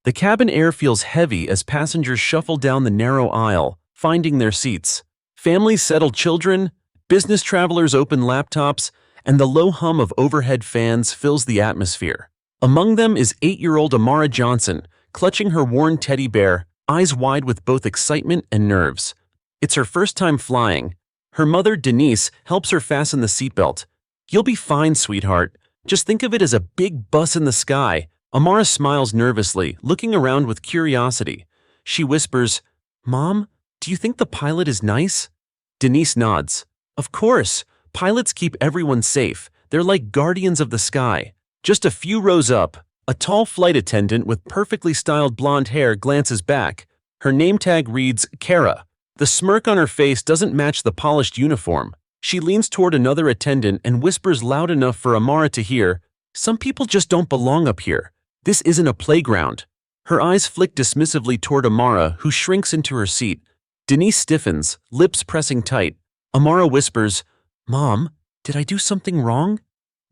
The cabin air feels heavy as passengers shuffle down the narrow aisle, finding their seats. Families settle children, business travelers open laptops, and the low hum of overhead fans fills the atmosphere. Among them is 8-year-old Amara Johnson, clutching her worn teddy bear, eyes wide with both excitement and nerves. It's her first time flying. Her mother, Denise, helps her fasten the seatbelt. "You'll be fine, sweetheart. Just think of it as a big bus in the sky." Amara smiles nervously, looking around with curiosity. She whispers, "Mom, do you think the pilot is nice?" Denise nods. "Of course. Pilots keep everyone safe. They're like guardians of the sky." Just a few rows up, a tall flight attendant with perfectly styled blonde hair glances back. Her name tag reads Kara. The smirk on her face doesn't match the polished uniform. She leans toward another attendant and whispers loud enough for Amara to hear, "Some people just don't belong up here. This isn't a playground." Her eyes flick dismissively toward Amara, who shrinks into her seat. Denise stiffens, lips pressing tight. Amara whispers, "Mom, did I do something wrong?"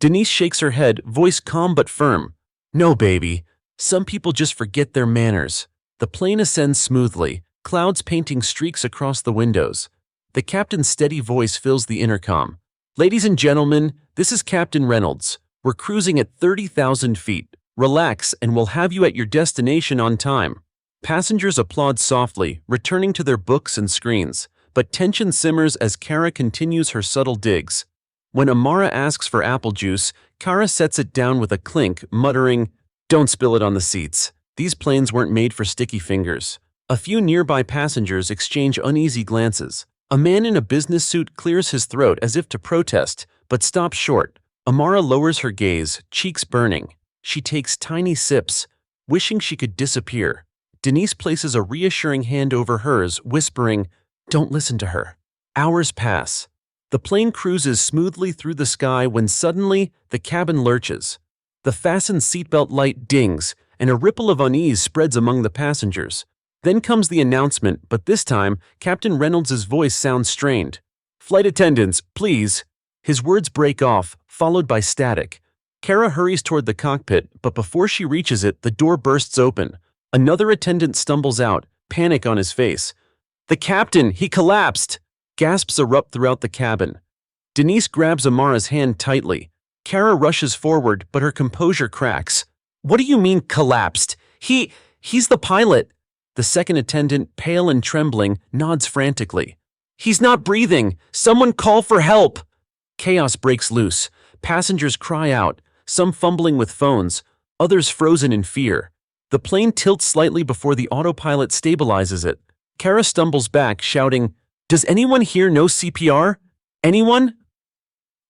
Denise shakes her head, voice calm but firm. "No, baby. Some people just forget their manners." The plane ascends smoothly, clouds painting streaks across the windows. The captain's steady voice fills the intercom. "Ladies and gentlemen, this is Captain Reynolds. We're cruising at 30,000 feet. Relax and we'll have you at your destination on time." Passengers applaud softly, returning to their books and screens, but tension simmers as Kara continues her subtle digs. When Amara asks for apple juice, Kara sets it down with a clink, muttering, "Don't spill it on the seats. These planes weren't made for sticky fingers." A few nearby passengers exchange uneasy glances. A man in a business suit clears his throat as if to protest, but stops short. Amara lowers her gaze, cheeks burning. She takes tiny sips, wishing she could disappear. Denise places a reassuring hand over hers, whispering, "Don't listen to her." Hours pass. The plane cruises smoothly through the sky when suddenly the cabin lurches. The fastened seatbelt light dings, and a ripple of unease spreads among the passengers. Then comes the announcement, but this time, Captain Reynolds' voice sounds strained. "Flight attendants, please." His words break off, followed by static. Kara hurries toward the cockpit, but before she reaches it, the door bursts open. Another attendant stumbles out, panic on his face. "The captain, he collapsed!" Gasps erupt throughout the cabin. Denise grabs Amara's hand tightly. Kara rushes forward, but her composure cracks. "What do you mean, collapsed? He's the pilot." The second attendant, pale and trembling, nods frantically. "He's not breathing! Someone call for help!" Chaos breaks loose. Passengers cry out, some fumbling with phones, others frozen in fear. The plane tilts slightly before the autopilot stabilizes it. Kara stumbles back, shouting, "Does anyone here know CPR? Anyone?"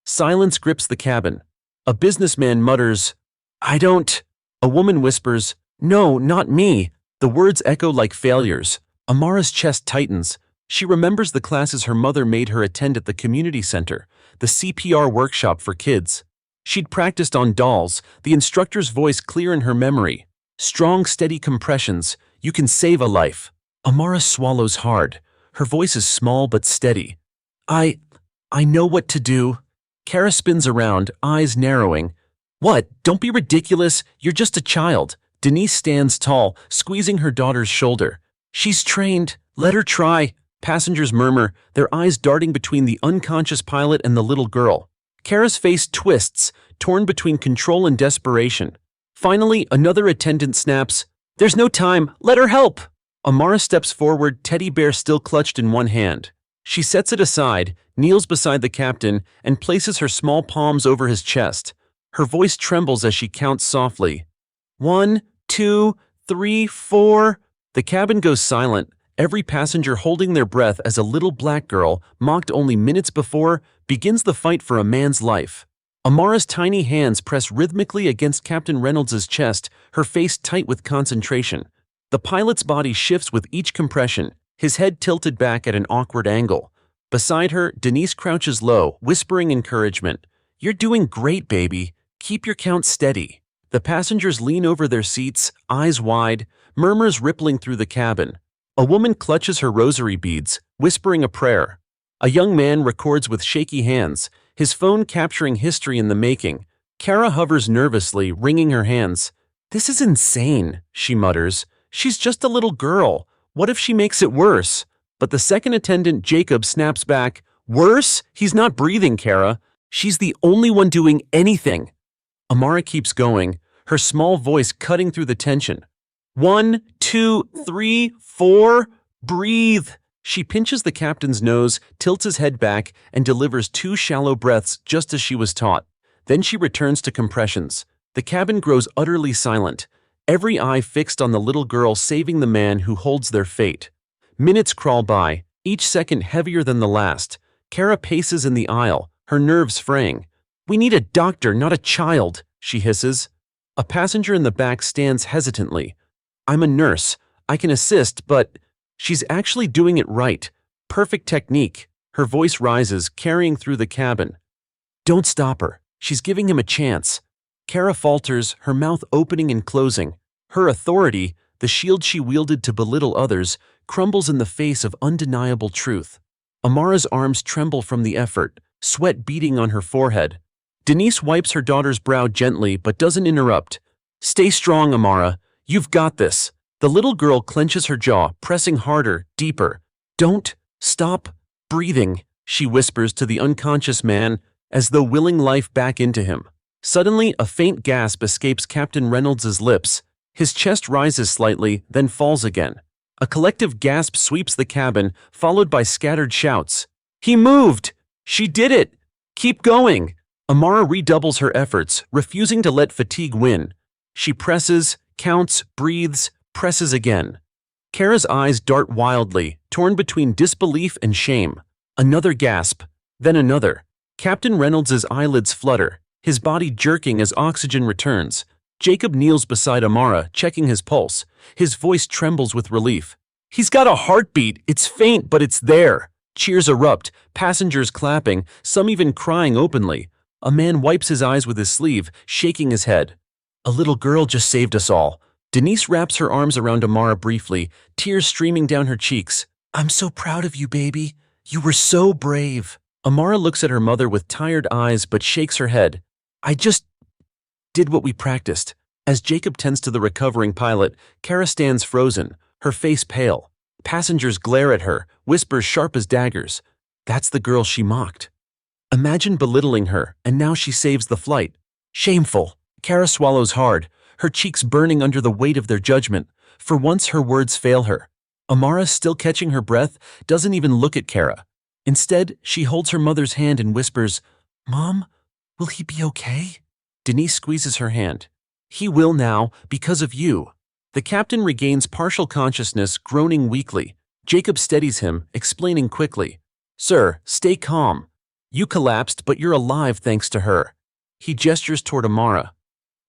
Silence grips the cabin. A businessman mutters, "I don't." A woman whispers, "No, not me." The words echo like failures. Amara's chest tightens. She remembers the classes her mother made her attend at the community center, the CPR workshop for kids. She'd practiced on dolls, the instructor's voice clear in her memory. Strong, steady compressions. You can save a life. Amara swallows hard. Her voice is small but steady. I know what to do." Kara spins around, eyes narrowing. "What? Don't be ridiculous. You're just a child." Denise stands tall, squeezing her daughter's shoulder. "She's trained. Let her try." Passengers murmur, their eyes darting between the unconscious pilot and the little girl. Kara's face twists, torn between control and desperation. Finally, another attendant snaps, "There's no time. Let her help." Amara steps forward, teddy bear still clutched in one hand. She sets it aside, kneels beside the captain, and places her small palms over his chest. Her voice trembles as she counts softly. 1, 2, 3, 4. The cabin goes silent, every passenger holding their breath as a little black girl, mocked only minutes before, begins the fight for a man's life. Amara's tiny hands press rhythmically against Captain Reynolds' chest, her face tight with concentration. The pilot's body shifts with each compression, his head tilted back at an awkward angle. Beside her, Denise crouches low, whispering encouragement. "You're doing great, baby. Keep your count steady." The passengers lean over their seats, eyes wide, murmurs rippling through the cabin. A woman clutches her rosary beads, whispering a prayer. A young man records with shaky hands, his phone capturing history in the making. Kara hovers nervously, wringing her hands. "This is insane," she mutters. "She's just a little girl. What if she makes it worse?" But the second attendant, Jacob, snaps back. "Worse? He's not breathing, Kara. She's the only one doing anything." Amara keeps going, her small voice cutting through the tension. "1, 2, 3, 4, breathe." She pinches the captain's nose, tilts his head back, and delivers 2 shallow breaths just as she was taught. Then she returns to compressions. The cabin grows utterly silent, every eye fixed on the little girl saving the man who holds their fate. Minutes crawl by, each second heavier than the last. Kara paces in the aisle, her nerves fraying. "We need a doctor, not a child," she hisses. A passenger in the back stands hesitantly. "I'm a nurse. I can assist, but..." She's actually doing it right. Perfect technique. Her voice rises, carrying through the cabin. "Don't stop her. She's giving him a chance." Kara falters, her mouth opening and closing. Her authority, the shield she wielded to belittle others, crumbles in the face of undeniable truth. Amara's arms tremble from the effort, sweat beading on her forehead. Denise wipes her daughter's brow gently but doesn't interrupt. "Stay strong, Amara. You've got this." The little girl clenches her jaw, pressing harder, deeper. "Don't stop breathing," she whispers to the unconscious man, as though willing life back into him. Suddenly, a faint gasp escapes Captain Reynolds's lips. His chest rises slightly, then falls again. A collective gasp sweeps the cabin, followed by scattered shouts. "He moved! She did it! Keep going!" Amara redoubles her efforts, refusing to let fatigue win. She presses, counts, breathes, presses again. Kara's eyes dart wildly, torn between disbelief and shame. Another gasp, then another. Captain Reynolds's eyelids flutter, his body jerking as oxygen returns. Jacob kneels beside Amara, checking his pulse. His voice trembles with relief. "He's got a heartbeat. It's faint, but it's there." Cheers erupt, passengers clapping, some even crying openly. A man wipes his eyes with his sleeve, shaking his head. "A little girl just saved us all." Denise wraps her arms around Amara briefly, tears streaming down her cheeks. "I'm so proud of you, baby. You were so brave." Amara looks at her mother with tired eyes but shakes her head. "I just did what we practiced." As Jacob tends to the recovering pilot, Kara stands frozen, her face pale. Passengers glare at her, whispers sharp as daggers. That's the girl she mocked. Imagine belittling her, and now she saves the flight. Shameful. Kara swallows hard, her cheeks burning under the weight of their judgment. For once her words fail her. Amara, still catching her breath, doesn't even look at Kara. Instead, she holds her mother's hand and whispers, "Mom, will he be okay?" Denise squeezes her hand. "He will now, because of you." The captain regains partial consciousness, groaning weakly. Jacob steadies him, explaining quickly, "Sir, stay calm. You collapsed, but you're alive thanks to her." He gestures toward Amara.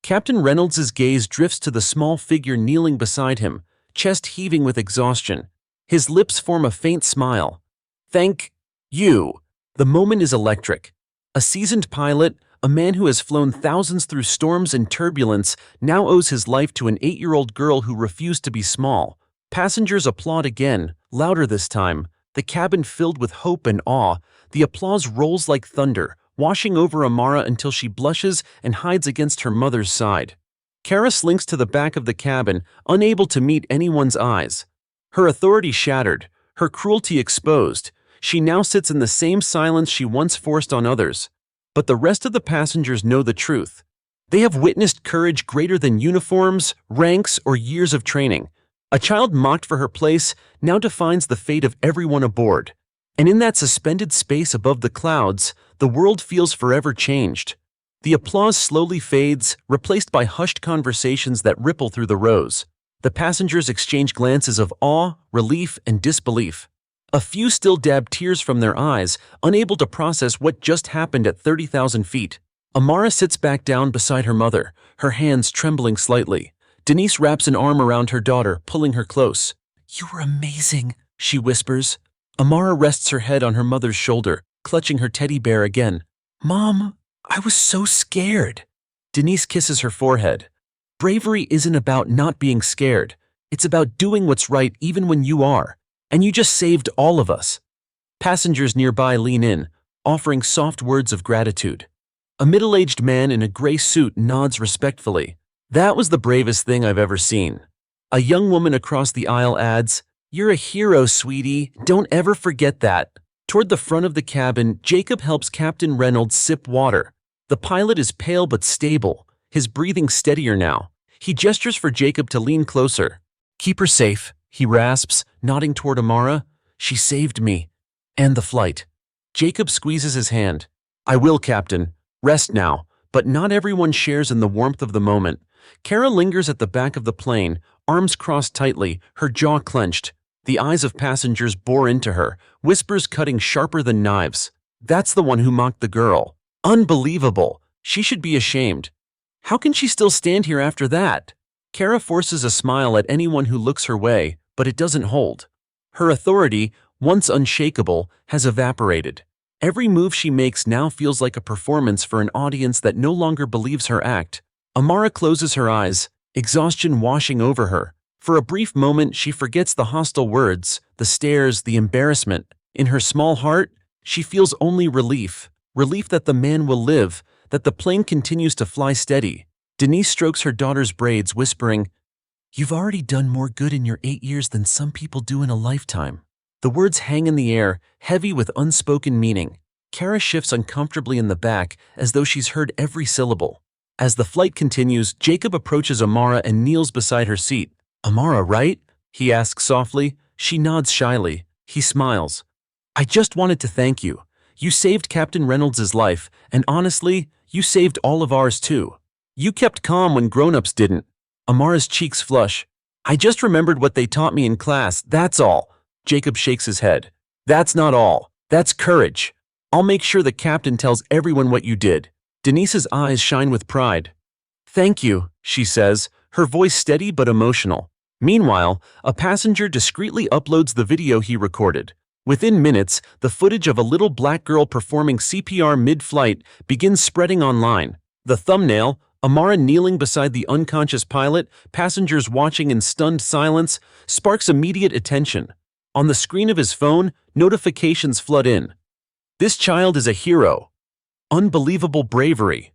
Captain Reynolds's gaze drifts to the small figure kneeling beside him, chest heaving with exhaustion. His lips form a faint smile. "Thank you." The moment is electric. A seasoned pilot, a man who has flown thousands through storms and turbulence, now owes his life to an 8-year-old girl who refused to be small. Passengers applaud again, louder this time, the cabin filled with hope and awe. The applause rolls like thunder, washing over Amara until she blushes and hides against her mother's side. Kara slinks to the back of the cabin, unable to meet anyone's eyes. Her authority shattered, her cruelty exposed. She now sits in the same silence she once forced on others. But the rest of the passengers know the truth. They have witnessed courage greater than uniforms, ranks, or years of training. A child mocked for her place now defines the fate of everyone aboard. And in that suspended space above the clouds, the world feels forever changed. The applause slowly fades, replaced by hushed conversations that ripple through the rows. The passengers exchange glances of awe, relief, and disbelief. A few still dab tears from their eyes, unable to process what just happened at 30,000 feet. Amara sits back down beside her mother, her hands trembling slightly. Denise wraps an arm around her daughter, pulling her close. "You were amazing," she whispers. Amara rests her head on her mother's shoulder, clutching her teddy bear again. "Mom, I was so scared." Denise kisses her forehead. "Bravery isn't about not being scared. It's about doing what's right even when you are. And you just saved all of us." Passengers nearby lean in, offering soft words of gratitude. A middle-aged man in a gray suit nods respectfully. That was the bravest thing I've ever seen. A young woman across the aisle adds, "You're a hero, sweetie. Don't ever forget that." Toward the front of the cabin, Jacob helps Captain Reynolds sip water. The pilot is pale but stable, his breathing steadier now. He gestures for Jacob to lean closer. "Keep her safe," he rasps, nodding toward Amara. "She saved me. And the flight." Jacob squeezes his hand. "I will, Captain. Rest now." But not everyone shares in the warmth of the moment. Kara lingers at the back of the plane, arms crossed tightly, her jaw clenched. The eyes of passengers bore into her, whispers cutting sharper than knives. "That's the one who mocked the girl. Unbelievable. She should be ashamed. How can she still stand here after that?" Kara forces a smile at anyone who looks her way, but it doesn't hold. Her authority, once unshakable, has evaporated. Every move she makes now feels like a performance for an audience that no longer believes her act. Amara closes her eyes, exhaustion washing over her. For a brief moment, she forgets the hostile words, the stares, the embarrassment. In her small heart, she feels only relief. Relief that the man will live, that the plane continues to fly steady. Denise strokes her daughter's braids, whispering, "You've already done more good in your 8 years than some people do in a lifetime." The words hang in the air, heavy with unspoken meaning. Kara shifts uncomfortably in the back, as though she's heard every syllable. As the flight continues, Jacob approaches Amara and kneels beside her seat. "Amara, right?" he asks softly. She nods shyly. He smiles. "I just wanted to thank you. You saved Captain Reynolds' life, and honestly, you saved all of ours too. You kept calm when grown-ups didn't." Amara's cheeks flush. "I just remembered what they taught me in class, that's all." Jacob shakes his head. "That's not all. That's courage. I'll make sure the captain tells everyone what you did." Denise's eyes shine with pride. "Thank you," she says, her voice steady but emotional. Meanwhile, a passenger discreetly uploads the video he recorded. Within minutes, the footage of a little black girl performing CPR mid-flight begins spreading online. The thumbnail, Amara kneeling beside the unconscious pilot, passengers watching in stunned silence, sparks immediate attention. On the screen of his phone, notifications flood in. "This child is a hero. Unbelievable bravery.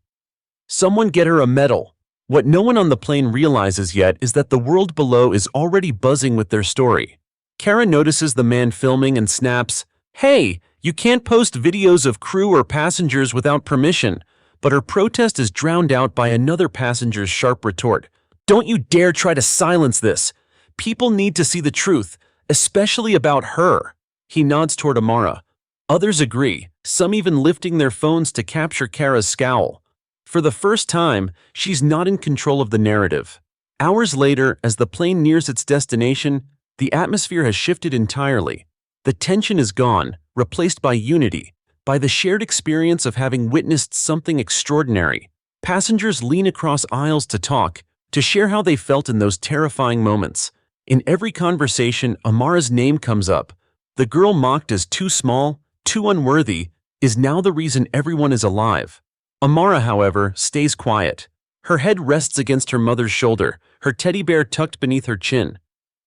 Someone get her a medal." What no one on the plane realizes yet is that the world below is already buzzing with their story. Kara notices the man filming and snaps, "Hey, you can't post videos of crew or passengers without permission." But her protest is drowned out by another passenger's sharp retort. "Don't you dare try to silence this. People need to see the truth, especially about her." He nods toward Amara. Others agree, some even lifting their phones to capture Kara's scowl. For the first time, she's not in control of the narrative. Hours later, as the plane nears its destination, the atmosphere has shifted entirely. The tension is gone, replaced by unity, by the shared experience of having witnessed something extraordinary. Passengers lean across aisles to talk, to share how they felt in those terrifying moments. In every conversation, Amara's name comes up. The girl mocked as too small, too unworthy, is now the reason everyone is alive. Amara, however, stays quiet. Her head rests against her mother's shoulder, her teddy bear tucked beneath her chin.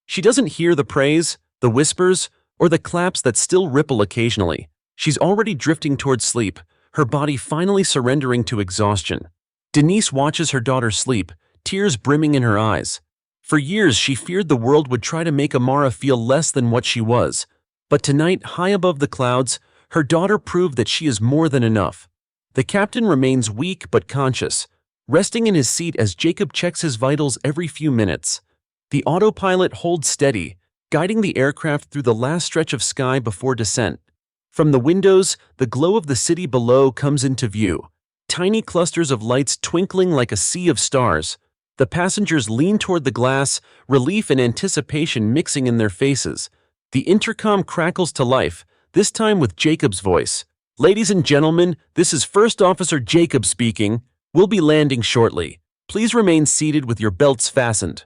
She doesn't hear the praise, the whispers, or the claps that still ripple occasionally. She's already drifting towards sleep, her body finally surrendering to exhaustion. Denise watches her daughter sleep, tears brimming in her eyes. For years, she feared the world would try to make Amara feel less than what she was. But tonight, high above the clouds, her daughter proved that she is more than enough. The captain remains weak but conscious, resting in his seat as Jacob checks his vitals every few minutes. The autopilot holds steady, guiding the aircraft through the last stretch of sky before descent. From the windows, the glow of the city below comes into view, tiny clusters of lights twinkling like a sea of stars. The passengers lean toward the glass, relief and anticipation mixing in their faces. The intercom crackles to life, this time with Jacob's voice. "Ladies and gentlemen, this is First Officer Jacob speaking. We'll be landing shortly. Please remain seated with your belts fastened."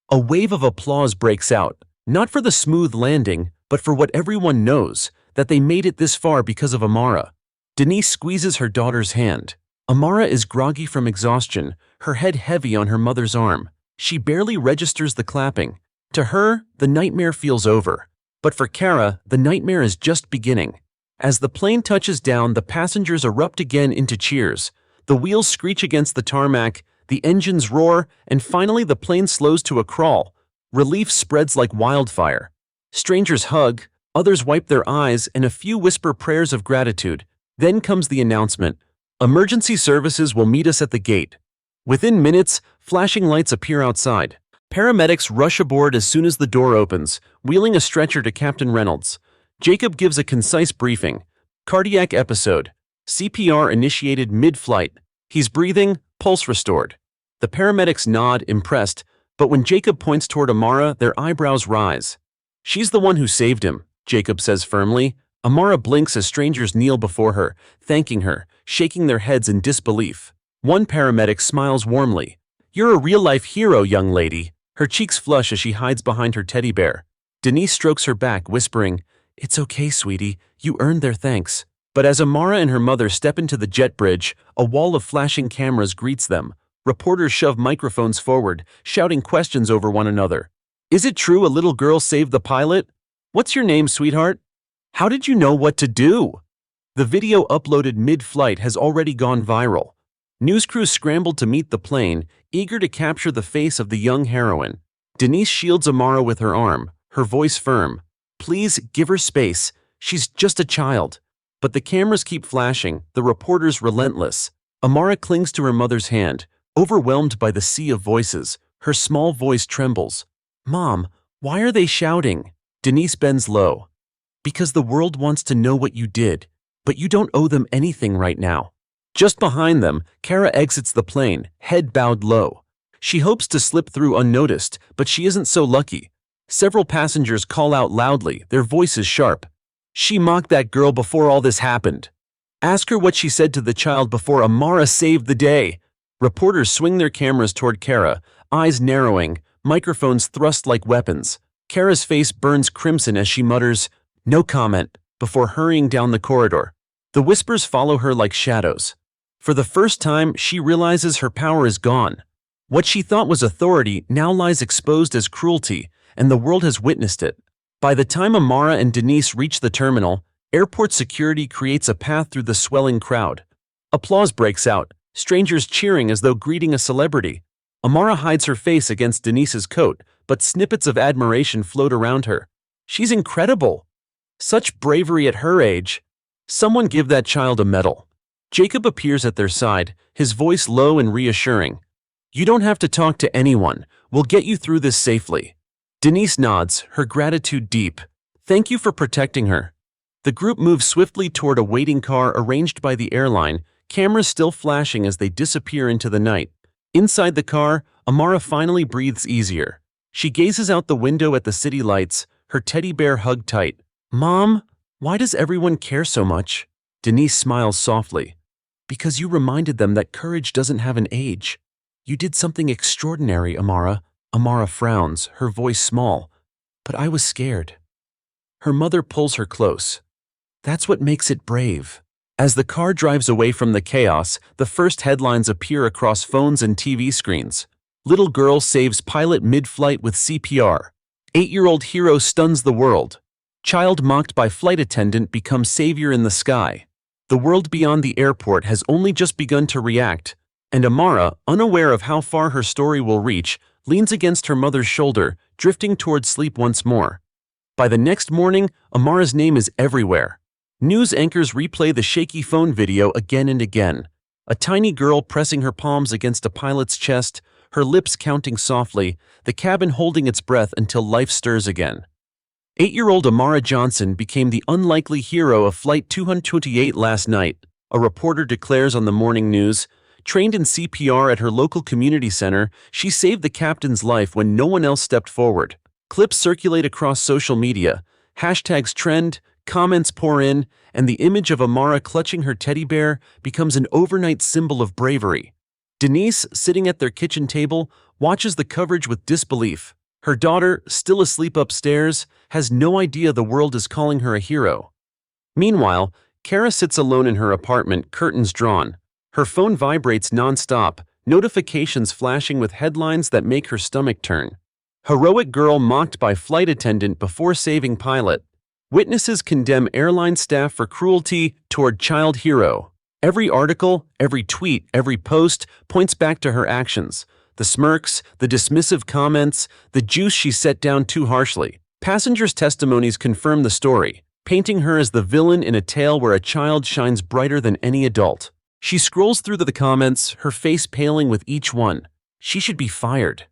A wave of applause breaks out, not for the smooth landing, but for what everyone knows, that they made it this far because of Amara. Denise squeezes her daughter's hand. Amara is groggy from exhaustion, her head heavy on her mother's arm. She barely registers the clapping. To her, the nightmare feels over. But for Kara, the nightmare is just beginning. As the plane touches down, the passengers erupt again into cheers. The wheels screech against the tarmac, the engines roar, and finally the plane slows to a crawl. Relief spreads like wildfire. Strangers hug, others wipe their eyes, and a few whisper prayers of gratitude. Then comes the announcement: emergency services will meet us at the gate. Within minutes, flashing lights appear outside. Paramedics rush aboard as soon as the door opens, wheeling a stretcher to Captain Reynolds. Jacob gives a concise briefing. Cardiac episode. CPR initiated mid-flight. He's breathing, pulse restored. The paramedics nod, impressed, but when Jacob points toward Amara, their eyebrows rise. She's the one who saved him, Jacob says firmly. Amara blinks as strangers kneel before her, thanking her, shaking their heads in disbelief. One paramedic smiles warmly. You're a real-life hero, young lady. Her cheeks flush as she hides behind her teddy bear. Denise strokes her back, whispering, It's okay, sweetie. You earned their thanks. But as Amara and her mother step into the jet bridge, a wall of flashing cameras greets them. Reporters shove microphones forward, shouting questions over one another. Is it true a little girl saved the pilot? What's your name, sweetheart? How did you know what to do? The video uploaded mid-flight has already gone viral. News crews scrambled to meet the plane, eager to capture the face of the young heroine. Denise shields Amara with her arm, her voice firm. Please give her space. She's just a child. But the cameras keep flashing, the reporters relentless. Amara clings to her mother's hand, overwhelmed by the sea of voices. Her small voice trembles. Mom, why are they shouting? Denise bends low. Because the world wants to know what you did, but you don't owe them anything right now. Just behind them, Kara exits the plane, head bowed low. She hopes to slip through unnoticed, but she isn't so lucky. Several passengers call out loudly, their voices sharp. She mocked that girl before all this happened. Ask her what she said to the child before Amara saved the day. Reporters swing their cameras toward Kara, eyes narrowing, microphones thrust like weapons. Kara's face burns crimson as she mutters, No comment, before hurrying down the corridor. The whispers follow her like shadows. For the first time, she realizes her power is gone. What she thought was authority now lies exposed as cruelty, and the world has witnessed it. By the time Amara and Denise reach the terminal, airport security creates a path through the swelling crowd. Applause breaks out, strangers cheering as though greeting a celebrity. Amara hides her face against Denise's coat, but snippets of admiration float around her. She's incredible. Such bravery at her age. Someone give that child a medal. Jacob appears at their side, his voice low and reassuring. You don't have to talk to anyone. We'll get you through this safely. Denise nods, her gratitude deep. Thank you for protecting her. The group moves swiftly toward a waiting car arranged by the airline, cameras still flashing as they disappear into the night. Inside the car, Amara finally breathes easier. She gazes out the window at the city lights, her teddy bear hugged tight. Mom, why does everyone care so much? Denise smiles softly. Because you reminded them that courage doesn't have an age. You did something extraordinary, Amara. Amara frowns, her voice small. But I was scared. Her mother pulls her close. That's what makes it brave. As the car drives away from the chaos, the first headlines appear across phones and TV screens. Little girl saves pilot mid-flight with CPR. 8-year-old hero stuns the world. Child mocked by flight attendant becomes savior in the sky. The world beyond the airport has only just begun to react, and Amara, unaware of how far her story will reach, leans against her mother's shoulder, drifting toward sleep once more. By the next morning, Amara's name is everywhere. News anchors replay the shaky phone video again and again. A tiny girl pressing her palms against a pilot's chest, her lips counting softly, the cabin holding its breath until life stirs again. 8-year-old Amara Johnson became the unlikely hero of Flight 228 last night, a reporter declares on the morning news. Trained in CPR at her local community center, she saved the captain's life when no one else stepped forward. Clips circulate across social media, hashtags trend, comments pour in, and the image of Amara clutching her teddy bear becomes an overnight symbol of bravery. Denise, sitting at their kitchen table, watches the coverage with disbelief. Her daughter, still asleep upstairs, has no idea the world is calling her a hero. Meanwhile, Kara sits alone in her apartment, curtains drawn. Her phone vibrates non-stop, notifications flashing with headlines that make her stomach turn. Heroic girl mocked by flight attendant before saving pilot. Witnesses condemn airline staff for cruelty toward child hero. Every article, every tweet, every post points back to her actions. The smirks, the dismissive comments, the juice she set down too harshly. Passengers' testimonies confirm the story, painting her as the villain in a tale where a child shines brighter than any adult. She scrolls through the comments, her face paling with each one. She should be fired.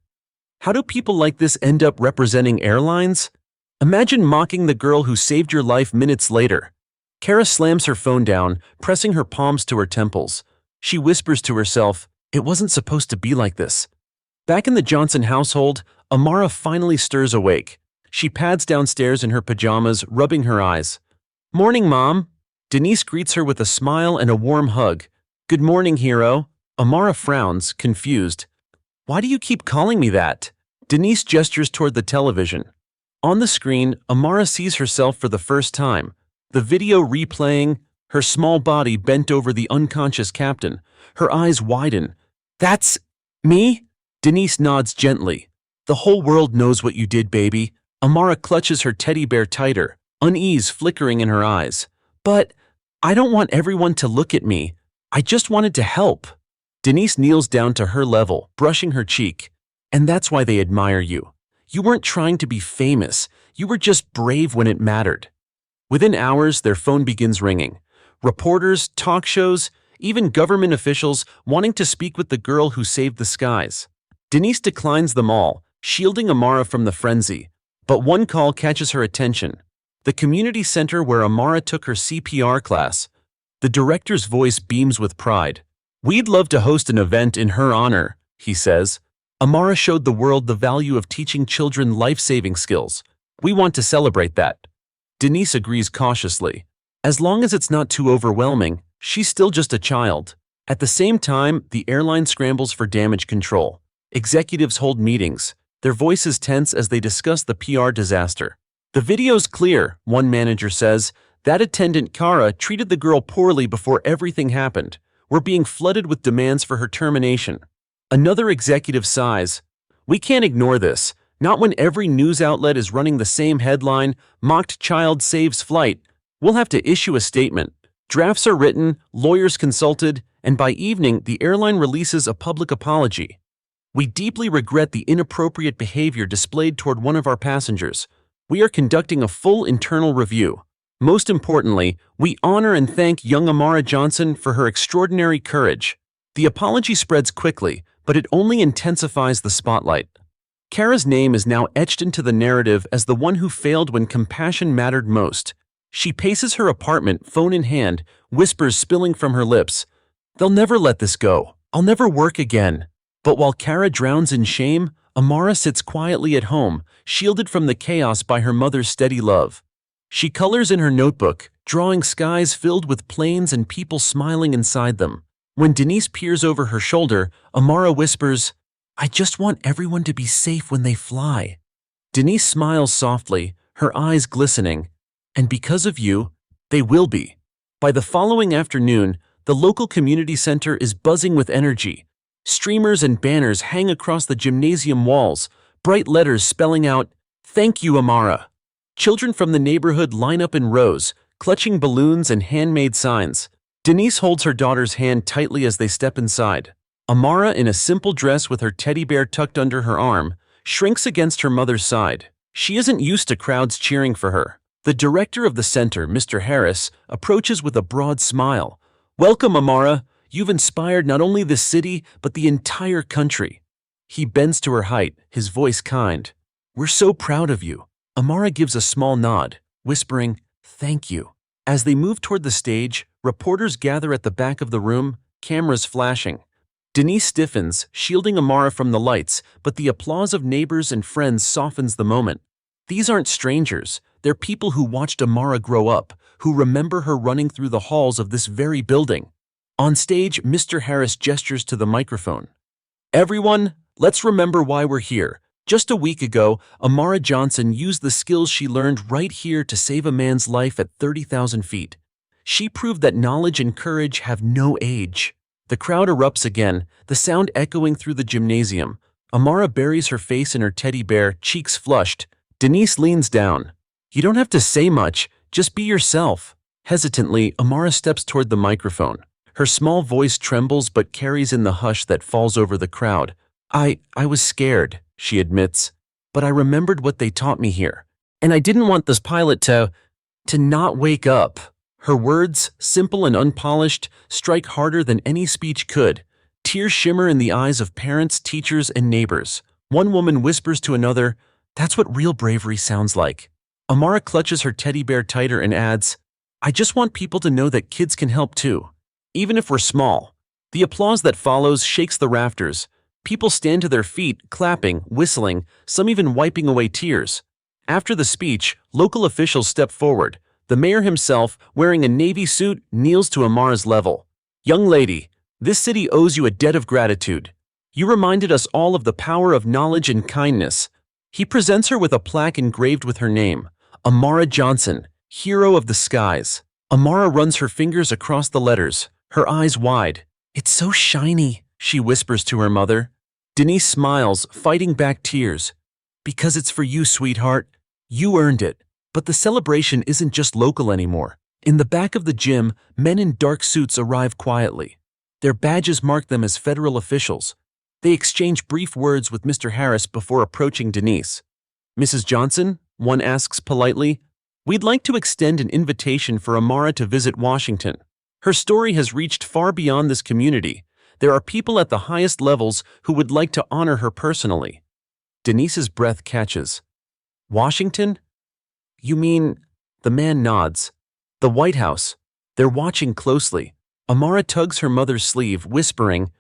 How do people like this end up representing airlines? Imagine mocking the girl who saved your life minutes later. Kara slams her phone down, pressing her palms to her temples. She whispers to herself, "It wasn't supposed to be like this." Back in the Johnson household, Amara finally stirs awake. She pads downstairs in her pajamas, rubbing her eyes. "Morning, Mom." Denise greets her with a smile and a warm hug. "Good morning, hero." Amara frowns, confused. "Why do you keep calling me that?" Denise gestures toward the television. On the screen, Amara sees herself for the first time. The video replaying, her small body bent over the unconscious captain. Her eyes widen. "That's me?" Denise nods gently. "The whole world knows what you did, baby." Amara clutches her teddy bear tighter, unease flickering in her eyes. "But I don't want everyone to look at me. I just wanted to help." Denise kneels down to her level, brushing her cheek. "And that's why they admire you. You weren't trying to be famous. You were just brave when it mattered." Within hours, their phone begins ringing. Reporters, talk shows, even government officials wanting to speak with the girl who saved the skies. Denise declines them all, shielding Amara from the frenzy. But one call catches her attention. The community center where Amara took her CPR class. The director's voice beams with pride. "We'd love to host an event in her honor," he says. "Amara showed the world the value of teaching children life-saving skills. We want to celebrate that." Denise agrees cautiously. As long as it's not too overwhelming, she's still just a child. At the same time, the airline scrambles for damage control. Executives hold meetings, their voices tense as they discuss the PR disaster. "The video's clear," one manager says. "That attendant Kara treated the girl poorly before everything happened. We're being flooded with demands for her termination." Another executive sighs. "We can't ignore this. Not when every news outlet is running the same headline, 'Mocked child saves flight.' We'll have to issue a statement." Drafts are written, lawyers consulted, and by evening, the airline releases a public apology. "We deeply regret the inappropriate behavior displayed toward one of our passengers. We are conducting a full internal review. Most importantly, we honor and thank young Amara Johnson for her extraordinary courage." The apology spreads quickly, but it only intensifies the spotlight. Kara's name is now etched into the narrative as the one who failed when compassion mattered most. She paces her apartment, phone in hand, whispers spilling from her lips. "They'll never let this go. I'll never work again." But while Kara drowns in shame, Amara sits quietly at home, shielded from the chaos by her mother's steady love. She colors in her notebook, drawing skies filled with planes and people smiling inside them. When Denise peers over her shoulder, Amara whispers, "I just want everyone to be safe when they fly." Denise smiles softly, her eyes glistening. "And because of you, they will be." By the following afternoon, the local community center is buzzing with energy. Streamers and banners hang across the gymnasium walls, bright letters spelling out, "Thank you, Amara." Children from the neighborhood line up in rows, clutching balloons and handmade signs. Denise holds her daughter's hand tightly as they step inside. Amara, in a simple dress with her teddy bear tucked under her arm, shrinks against her mother's side. She isn't used to crowds cheering for her. The director of the center, Mr. Harris, approaches with a broad smile. "Welcome, Amara. You've inspired not only this city, but the entire country." He bends to her height, his voice kind. "We're so proud of you." Amara gives a small nod, whispering, "Thank you." As they move toward the stage, reporters gather at the back of the room, cameras flashing. Denise stiffens, shielding Amara from the lights, but the applause of neighbors and friends softens the moment. These aren't strangers. They're people who watched Amara grow up, who remember her running through the halls of this very building. On stage, Mr. Harris gestures to the microphone. "Everyone, let's remember why we're here. Just a week ago, Amara Johnson used the skills she learned right here to save a man's life at 30,000 feet. She proved that knowledge and courage have no age." The crowd erupts again, the sound echoing through the gymnasium. Amara buries her face in her teddy bear, cheeks flushed. Denise leans down. "You don't have to say much, just be yourself." Hesitantly, Amara steps toward the microphone. Her small voice trembles but carries in the hush that falls over the crowd. I was scared, she admits, but I remembered what they taught me here. And I didn't want this pilot to not wake up. Her words, simple and unpolished, strike harder than any speech could. Tears shimmer in the eyes of parents, teachers, and neighbors. One woman whispers to another, "That's what real bravery sounds like." Amara clutches her teddy bear tighter and adds, "I just want people to know that kids can help too, even if we're small." The applause that follows shakes the rafters. People stand to their feet, clapping, whistling, some even wiping away tears. After the speech, local officials step forward. The mayor himself, wearing a navy suit, kneels to Amara's level. "Young lady, this city owes you a debt of gratitude. You reminded us all of the power of knowledge and kindness." He presents her with a plaque engraved with her name, Amara Johnson, Hero of the Skies. Amara runs her fingers across the letters, her eyes wide. "It's so shiny," she whispers to her mother. Denise smiles, fighting back tears. "Because it's for you, sweetheart. You earned it." But the celebration isn't just local anymore. In the back of the gym, men in dark suits arrive quietly. Their badges mark them as federal officials. They exchange brief words with Mr. Harris before approaching Denise. "Mrs. Johnson," one asks politely, "we'd like to extend an invitation for Amara to visit Washington. Her story has reached far beyond this community. There are people at the highest levels who would like to honor her personally." Denise's breath catches. "Washington? You mean..." The man nods. "The White House. They're watching closely." Amara tugs her mother's sleeve, whispering,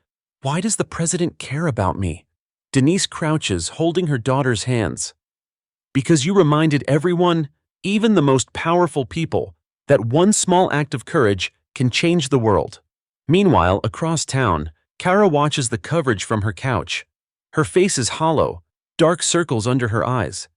"Why does the president care about me?" Denise crouches, holding her daughter's hands. "Because you reminded everyone, even the most powerful people, that one small act of courage can change the world." Meanwhile, across town, Kara watches the coverage from her couch. Her face is hollow, dark circles under her eyes.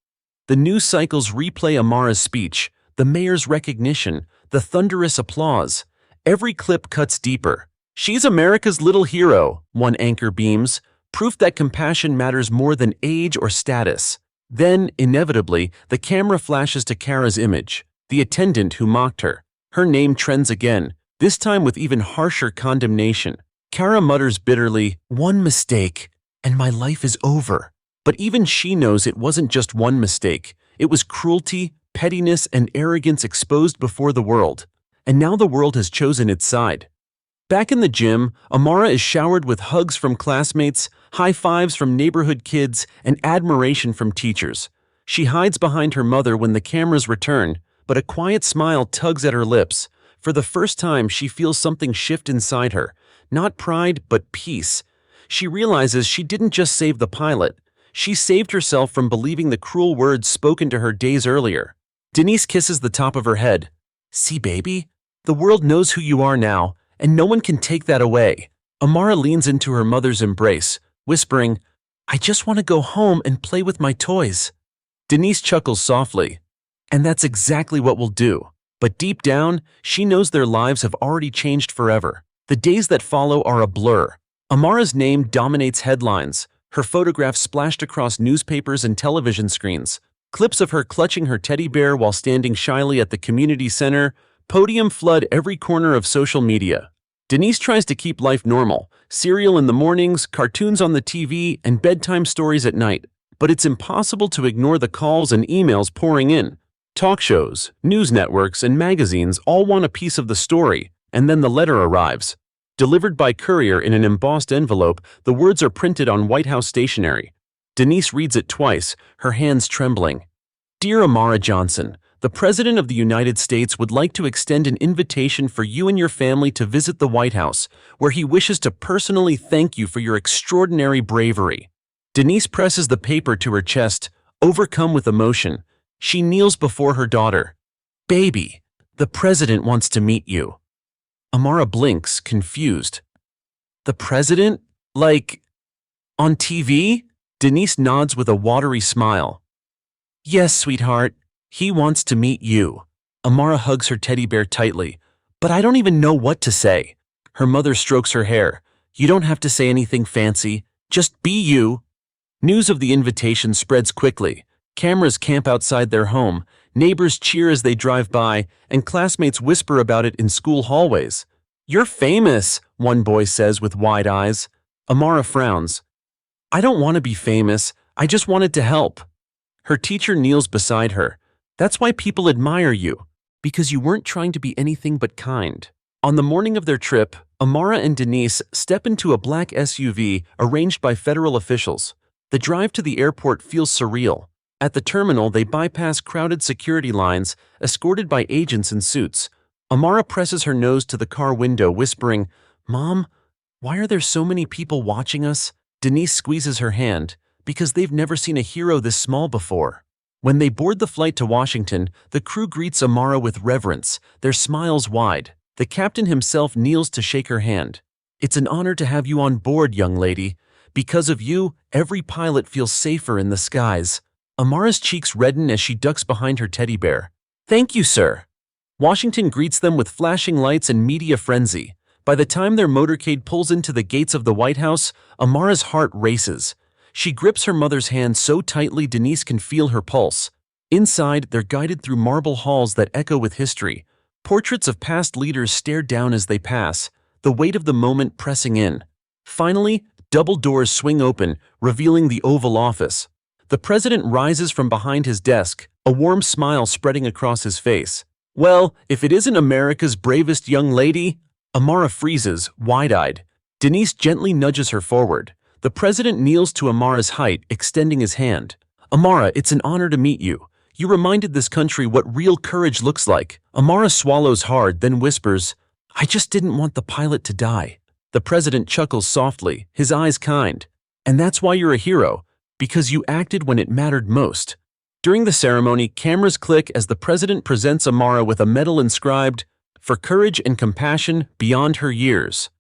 The news cycles replay Amara's speech, the mayor's recognition, the thunderous applause. Every clip cuts deeper. "She's America's little hero," one anchor beams, proof that compassion matters more than age or status. Then, inevitably, the camera flashes to Kara's image, the attendant who mocked her. Her name trends again, this time with even harsher condemnation. Kara mutters bitterly, "One mistake, and my life is over." But even she knows it wasn't just one mistake. It was cruelty, pettiness, and arrogance exposed before the world. And now the world has chosen its side. Back in the gym, Amara is showered with hugs from classmates, high fives from neighborhood kids, and admiration from teachers. She hides behind her mother when the cameras return, but a quiet smile tugs at her lips. For the first time, she feels something shift inside her. Not pride, but peace. She realizes she didn't just save the pilot. She saved herself from believing the cruel words spoken to her days earlier. Denise kisses the top of her head. "See, baby? The world knows who you are now, and no one can take that away." Amara leans into her mother's embrace, whispering, "I just want to go home and play with my toys." Denise chuckles softly. "And that's exactly what we'll do." But deep down, she knows their lives have already changed forever. The days that follow are a blur. Amara's name dominates headlines, her photograph splashed across newspapers and television screens. Clips of her clutching her teddy bear while standing shyly at the community center podium flood every corner of social media. Denise tries to keep life normal, cereal in the mornings, cartoons on the TV, and bedtime stories at night. But it's impossible to ignore the calls and emails pouring in. Talk shows, news networks, and magazines all want a piece of the story, and then the letter arrives. Delivered by courier in an embossed envelope, the words are printed on White House stationery. Denise reads it twice, her hands trembling. "Dear Amara Johnson, the President of the United States would like to extend an invitation for you and your family to visit the White House, where he wishes to personally thank you for your extraordinary bravery." Denise presses the paper to her chest, overcome with emotion. She kneels before her daughter. "Baby, the President wants to meet you." Amara blinks, confused. "The President? Like, on TV?" Denise nods with a watery smile. "Yes, sweetheart. He wants to meet you." Amara hugs her teddy bear tightly. "But I don't even know what to say." Her mother strokes her hair. "You don't have to say anything fancy. Just be you." News of the invitation spreads quickly. Cameras camp outside their home, neighbors cheer as they drive by, and classmates whisper about it in school hallways. "You're famous," one boy says with wide eyes. Amara frowns. "I don't want to be famous, I just wanted to help." Her teacher kneels beside her. "That's why people admire you, because you weren't trying to be anything but kind." On the morning of their trip, Amara and Denise step into a black SUV arranged by federal officials. The drive to the airport feels surreal. At the terminal, they bypass crowded security lines, escorted by agents in suits. Amara presses her nose to the car window, whispering, "Mom, why are there so many people watching us?" Denise squeezes her hand, because they've never seen a hero this small before. When they board the flight to Washington, the crew greets Amara with reverence, their smiles wide. The captain himself kneels to shake her hand. "It's an honor to have you on board, young lady. Because of you, every pilot feels safer in the skies." Amara's cheeks redden as she ducks behind her teddy bear. "Thank you, sir." Washington greets them with flashing lights and media frenzy. By the time their motorcade pulls into the gates of the White House, Amara's heart races. She grips her mother's hand so tightly Denise can feel her pulse. Inside, they're guided through marble halls that echo with history. Portraits of past leaders stare down as they pass, the weight of the moment pressing in. Finally, double doors swing open, revealing the Oval Office. The president rises from behind his desk, a warm smile spreading across his face. "Well, if it isn't America's bravest young lady?" Amara freezes, wide-eyed. Denise gently nudges her forward. The president kneels to Amara's height, extending his hand. "Amara, it's an honor to meet you. You reminded this country what real courage looks like." Amara swallows hard, then whispers, "I just didn't want the pilot to die." The president chuckles softly, his eyes kind. "And that's why you're a hero, because you acted when it mattered most." During the ceremony, cameras click as the president presents Amara with a medal inscribed, "For courage and compassion beyond her years."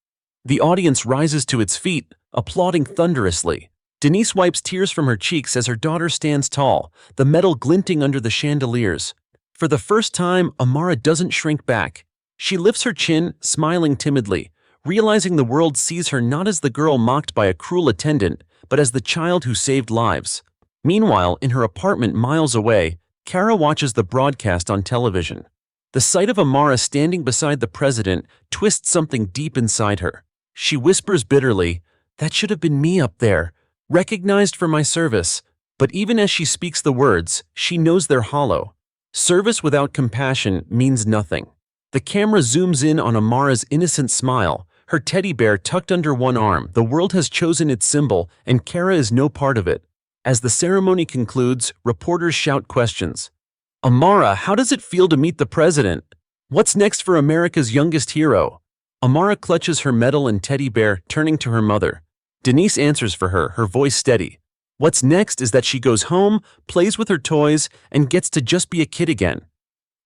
The audience rises to its feet, applauding thunderously. Denise wipes tears from her cheeks as her daughter stands tall, the medal glinting under the chandeliers. For the first time, Amara doesn't shrink back. She lifts her chin, smiling timidly, realizing the world sees her not as the girl mocked by a cruel attendant, but as the child who saved lives. Meanwhile, in her apartment miles away, Kara watches the broadcast on television. The sight of Amara standing beside the president twists something deep inside her. She whispers bitterly, "That should have been me up there, recognized for my service." But even as she speaks the words, she knows they're hollow. Service without compassion means nothing. The camera zooms in on Amara's innocent smile, her teddy bear tucked under one arm. The world has chosen its symbol, and Kara is no part of it. As the ceremony concludes, reporters shout questions. "Amara, how does it feel to meet the president? What's next for America's youngest hero?" Amara clutches her medal and teddy bear, turning to her mother. Denise answers for her, her voice steady. What's next is that she goes home, plays with her toys, and gets to just be a kid again.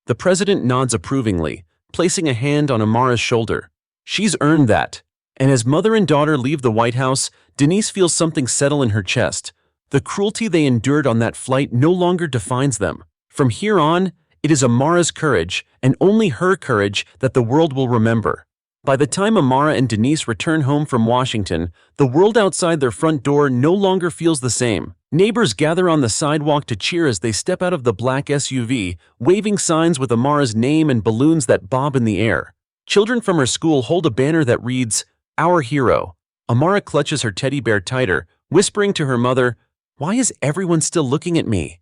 The president nods approvingly, placing a hand on Amara's shoulder. She's earned that. And as mother and daughter leave the White House, Denise feels something settle in her chest. The cruelty they endured on that flight no longer defines them. From here on, it is Amara's courage, and only her courage, that the world will remember. By the time Amara and Denise return home from Washington, the world outside their front door no longer feels the same. Neighbors gather on the sidewalk to cheer as they step out of the black SUV, waving signs with Amara's name and balloons that bob in the air. Children from her school hold a banner that reads, "Our Hero." Amara clutches her teddy bear tighter, whispering to her mother, "Why is everyone still looking at me?"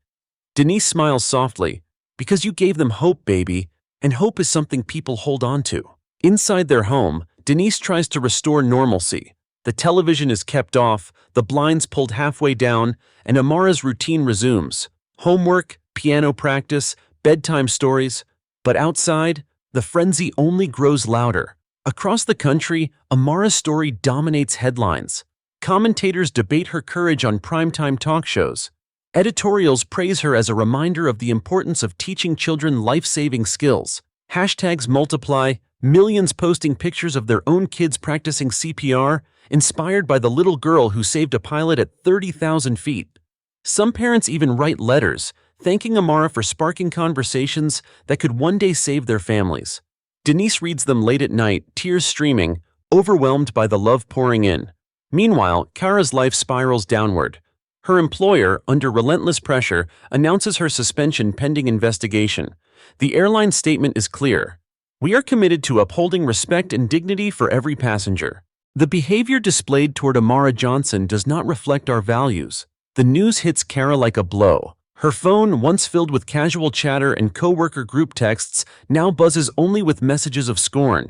Denise smiles softly, "Because you gave them hope, baby, and hope is something people hold on to." Inside their home, Denise tries to restore normalcy. The television is kept off, the blinds pulled halfway down, and Amara's routine resumes. Homework, piano practice, bedtime stories. But outside, the frenzy only grows louder. Across the country, Amara's story dominates headlines. Commentators debate her courage on primetime talk shows. Editorials praise her as a reminder of the importance of teaching children life-saving skills. Hashtags multiply, millions posting pictures of their own kids practicing CPR, inspired by the little girl who saved a pilot at 30,000 feet. Some parents even write letters, thanking Amara for sparking conversations that could one day save their families. Denise reads them late at night, tears streaming, overwhelmed by the love pouring in. Meanwhile, Kara's life spirals downward. Her employer, under relentless pressure, announces her suspension pending investigation. The airline's statement is clear. We are committed to upholding respect and dignity for every passenger. The behavior displayed toward Amara Johnson does not reflect our values. The news hits Kara like a blow. Her phone, once filled with casual chatter and coworker group texts, now buzzes only with messages of scorn.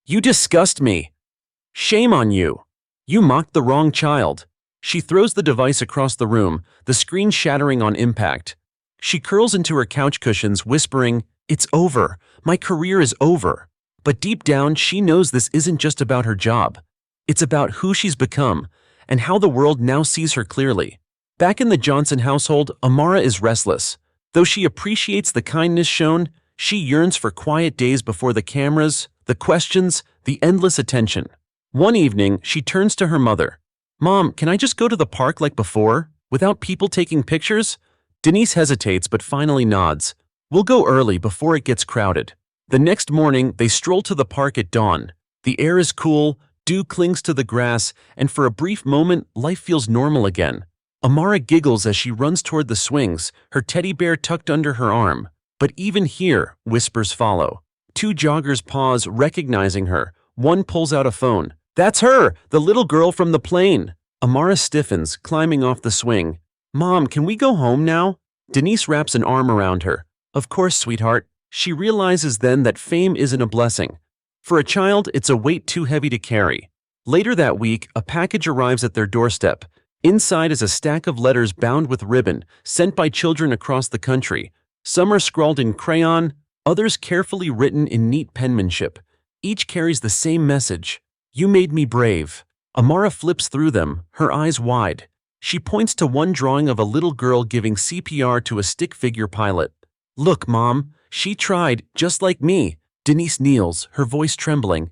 You disgust me. Shame on you. You mocked the wrong child. She throws the device across the room, the screen shattering on impact. She curls into her couch cushions, whispering, "It's over. My career is over." But deep down, she knows this isn't just about her job. It's about who she's become and how the world now sees her clearly. Back in the Johnson household, Amara is restless. Though she appreciates the kindness shown, she yearns for quiet days before the cameras, the questions, the endless attention. One evening, she turns to her mother. "Mom, can I just go to the park like before, without people taking pictures?" Denise hesitates but finally nods. "We'll go early before it gets crowded." The next morning, they stroll to the park at dawn. The air is cool, dew clings to the grass, and for a brief moment, life feels normal again. Amara giggles as she runs toward the swings, her teddy bear tucked under her arm. But even here, whispers follow. Two joggers pause, recognizing her. One pulls out a phone. "That's her, the little girl from the plane." Amara stiffens, climbing off the swing. "Mom, can we go home now?" Denise wraps an arm around her. "Of course, sweetheart." She realizes then that fame isn't a blessing. For a child, it's a weight too heavy to carry. Later that week, a package arrives at their doorstep. Inside is a stack of letters bound with ribbon, sent by children across the country. Some are scrawled in crayon, others carefully written in neat penmanship. Each carries the same message: "You made me brave." Amara flips through them, her eyes wide. She points to one drawing of a little girl giving CPR to a stick figure pilot. "Look, Mom, she tried, just like me." Denise kneels, her voice trembling.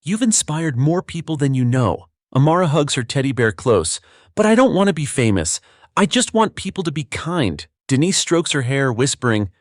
"You've inspired more people than you know." Amara hugs her teddy bear close. "But I don't want to be famous. I just want people to be kind." Denise strokes her hair, whispering,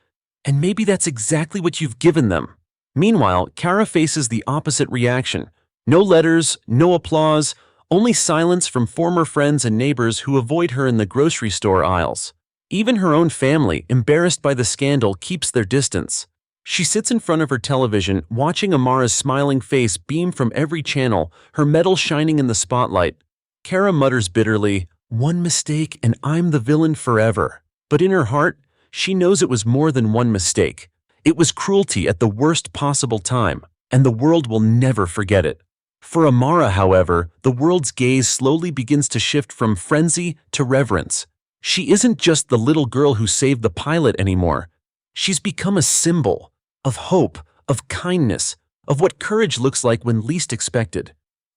"And maybe that's exactly what you've given them." Meanwhile, Kara faces the opposite reaction. No letters, no applause, only silence from former friends and neighbors who avoid her in the grocery store aisles. Even her own family, embarrassed by the scandal, keeps their distance. She sits in front of her television, watching Amara's smiling face beam from every channel, her medal shining in the spotlight. Kara mutters bitterly, "One mistake and I'm the villain forever." But in her heart, she knows it was more than one mistake. It was cruelty at the worst possible time, and the world will never forget it. For Amara, however, the world's gaze slowly begins to shift from frenzy to reverence. She isn't just the little girl who saved the pilot anymore. She's become a symbol of hope, of kindness, of what courage looks like when least expected.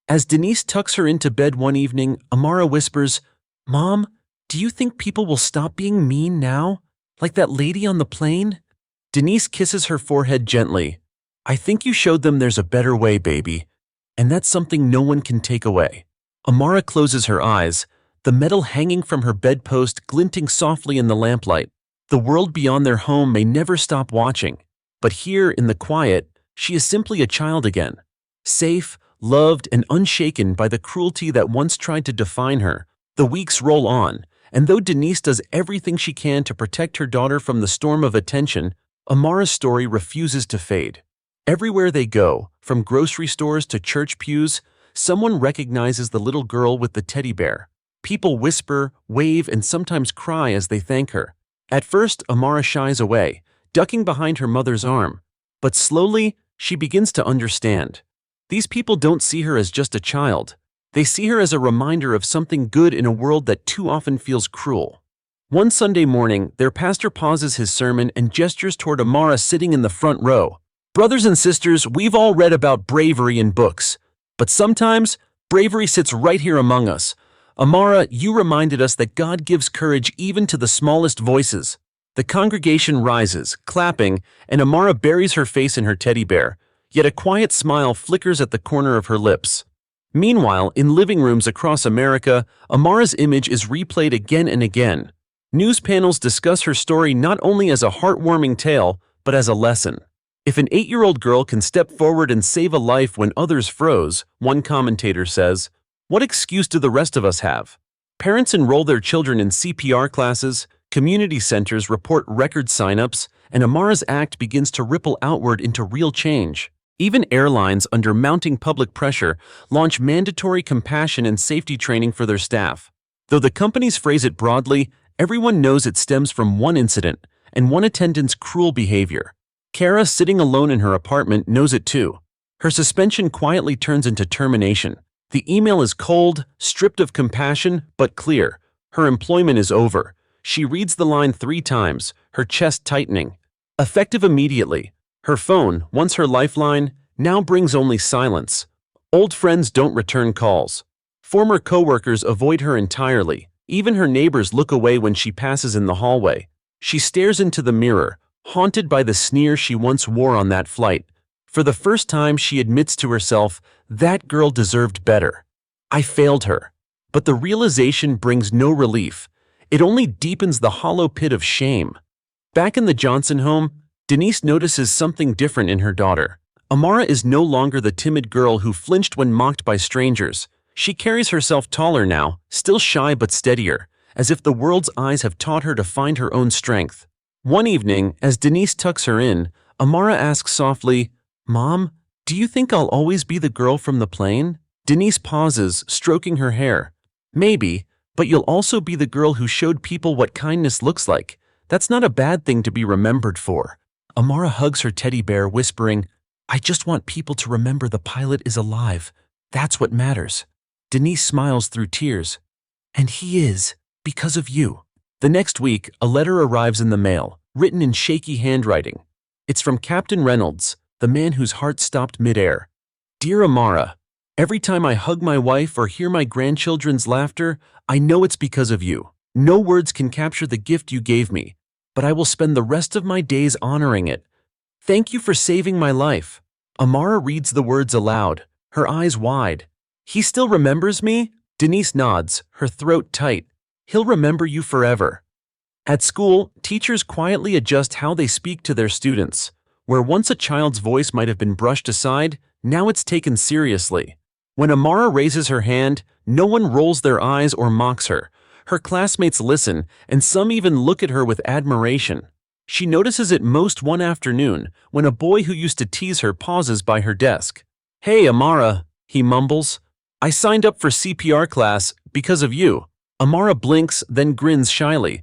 As Denise tucks her into bed one evening, Amara whispers, "Mom, do you think people will stop being mean now? Like that lady on the plane?" Denise kisses her forehead gently. "I think you showed them there's a better way, baby. And that's something no one can take away." Amara closes her eyes, the medal hanging from her bedpost glinting softly in the lamplight. The world beyond their home may never stop watching. But here, in the quiet, she is simply a child again. Safe, loved, and unshaken by the cruelty that once tried to define her. The weeks roll on, and though Denise does everything she can to protect her daughter from the storm of attention, Amara's story refuses to fade. Everywhere they go, from grocery stores to church pews, someone recognizes the little girl with the teddy bear. People whisper, wave, and sometimes cry as they thank her. At first, Amara shies away, ducking behind her mother's arm. But slowly, she begins to understand. These people don't see her as just a child. They see her as a reminder of something good in a world that too often feels cruel. One Sunday morning, their pastor pauses his sermon and gestures toward Amara sitting in the front row. "Brothers and sisters, we've all read about bravery in books. But sometimes, bravery sits right here among us. Amara, you reminded us that God gives courage even to the smallest voices." The congregation rises, clapping, and Amara buries her face in her teddy bear, yet a quiet smile flickers at the corner of her lips. Meanwhile, in living rooms across America, Amara's image is replayed again and again. News panels discuss her story not only as a heartwarming tale, but as a lesson. If an 8-year-old girl can step forward and save a life when others froze, one commentator says, what excuse do the rest of us have? Parents enroll their children in CPR classes, Community centers report record signups, and Amara's act begins to ripple outward into real change. Even airlines, under mounting public pressure, launch mandatory compassion and safety training for their staff. Though the companies phrase it broadly, everyone knows it stems from one incident and one attendant's cruel behavior. Kara, sitting alone in her apartment, knows it too. Her suspension quietly turns into termination. The email is cold, stripped of compassion, but clear. Her employment is over. She reads the line 3 times, her chest tightening. Effective immediately. Her phone, once her lifeline, now brings only silence. Old friends don't return calls. Former coworkers avoid her entirely. Even her neighbors look away when she passes in the hallway. She stares into the mirror, haunted by the sneer she once wore on that flight. For the first time, she admits to herself, that girl deserved better. I failed her. But the realization brings no relief. It only deepens the hollow pit of shame. Back in the Johnson home, Denise notices something different in her daughter. Amara is no longer the timid girl who flinched when mocked by strangers. She carries herself taller now, still shy but steadier, as if the world's eyes have taught her to find her own strength. One evening, as Denise tucks her in, Amara asks softly, "Mom, do you think I'll always be the girl from the plane?" Denise pauses, stroking her hair. "Maybe, but you'll also be the girl who showed people what kindness looks like. That's not a bad thing to be remembered for." Amara hugs her teddy bear, whispering, "I just want people to remember the pilot is alive. That's what matters." Denise smiles through tears. "And he is, because of you." The next week, a letter arrives in the mail, written in shaky handwriting. It's from Captain Reynolds, the man whose heart stopped midair. "Dear Amara, every time I hug my wife or hear my grandchildren's laughter, I know it's because of you. No words can capture the gift you gave me, but I will spend the rest of my days honoring it. Thank you for saving my life." Amara reads the words aloud, her eyes wide. "He still remembers me?" Denise nods, her throat tight. "He'll remember you forever." At school, teachers quietly adjust how they speak to their students. Where once a child's voice might have been brushed aside, now it's taken seriously. When Amara raises her hand, no one rolls their eyes or mocks her. Her classmates listen, and some even look at her with admiration. She notices it most one afternoon, when a boy who used to tease her pauses by her desk. "Hey, Amara," he mumbles. "I signed up for CPR class because of you." Amara blinks, then grins shyly.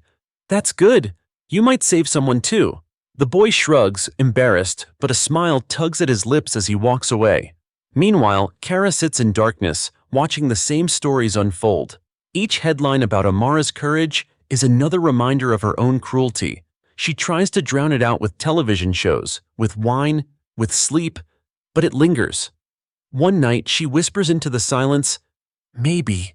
"That's good. You might save someone too." The boy shrugs, embarrassed, but a smile tugs at his lips as he walks away. Meanwhile, Kara sits in darkness, watching the same stories unfold. Each headline about Amara's courage is another reminder of her own cruelty. She tries to drown it out with television shows, with wine, with sleep, but it lingers. One night, she whispers into the silence, maybe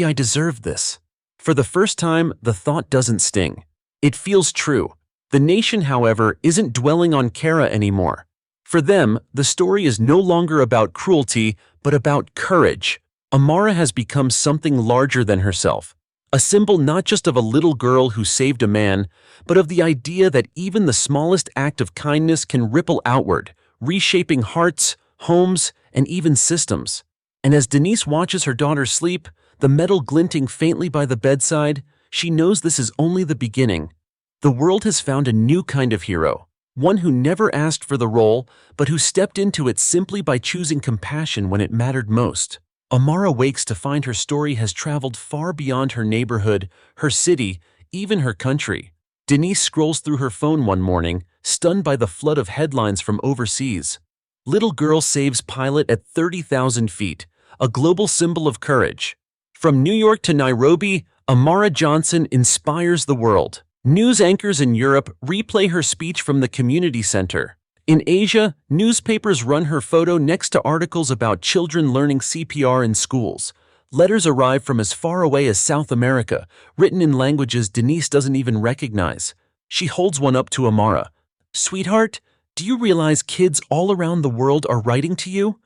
I deserve this." For the first time, the thought doesn't sting. It feels true. The nation, however, isn't dwelling on Kara anymore. For them, the story is no longer about cruelty, but about courage. Amara has become something larger than herself, a symbol not just of a little girl who saved a man, but of the idea that even the smallest act of kindness can ripple outward, reshaping hearts, homes, and even systems. And as Denise watches her daughter sleep, the metal glinting faintly by the bedside, she knows this is only the beginning. The world has found a new kind of hero, one who never asked for the role, but who stepped into it simply by choosing compassion when it mattered most. Amara wakes to find her story has traveled far beyond her neighborhood, her city, even her country. Denise scrolls through her phone one morning, stunned by the flood of headlines from overseas. Little girl saves pilot at 30,000 feet, a global symbol of courage. From New York to Nairobi, Amara Johnson inspires the world. News anchors in Europe replay her speech from the community center. In Asia, newspapers run her photo next to articles about children learning CPR in schools. Letters arrive from as far away as South America, written in languages Denise doesn't even recognize. She holds one up to Amara. "Sweetheart, do you realize kids all around the world are writing to you?"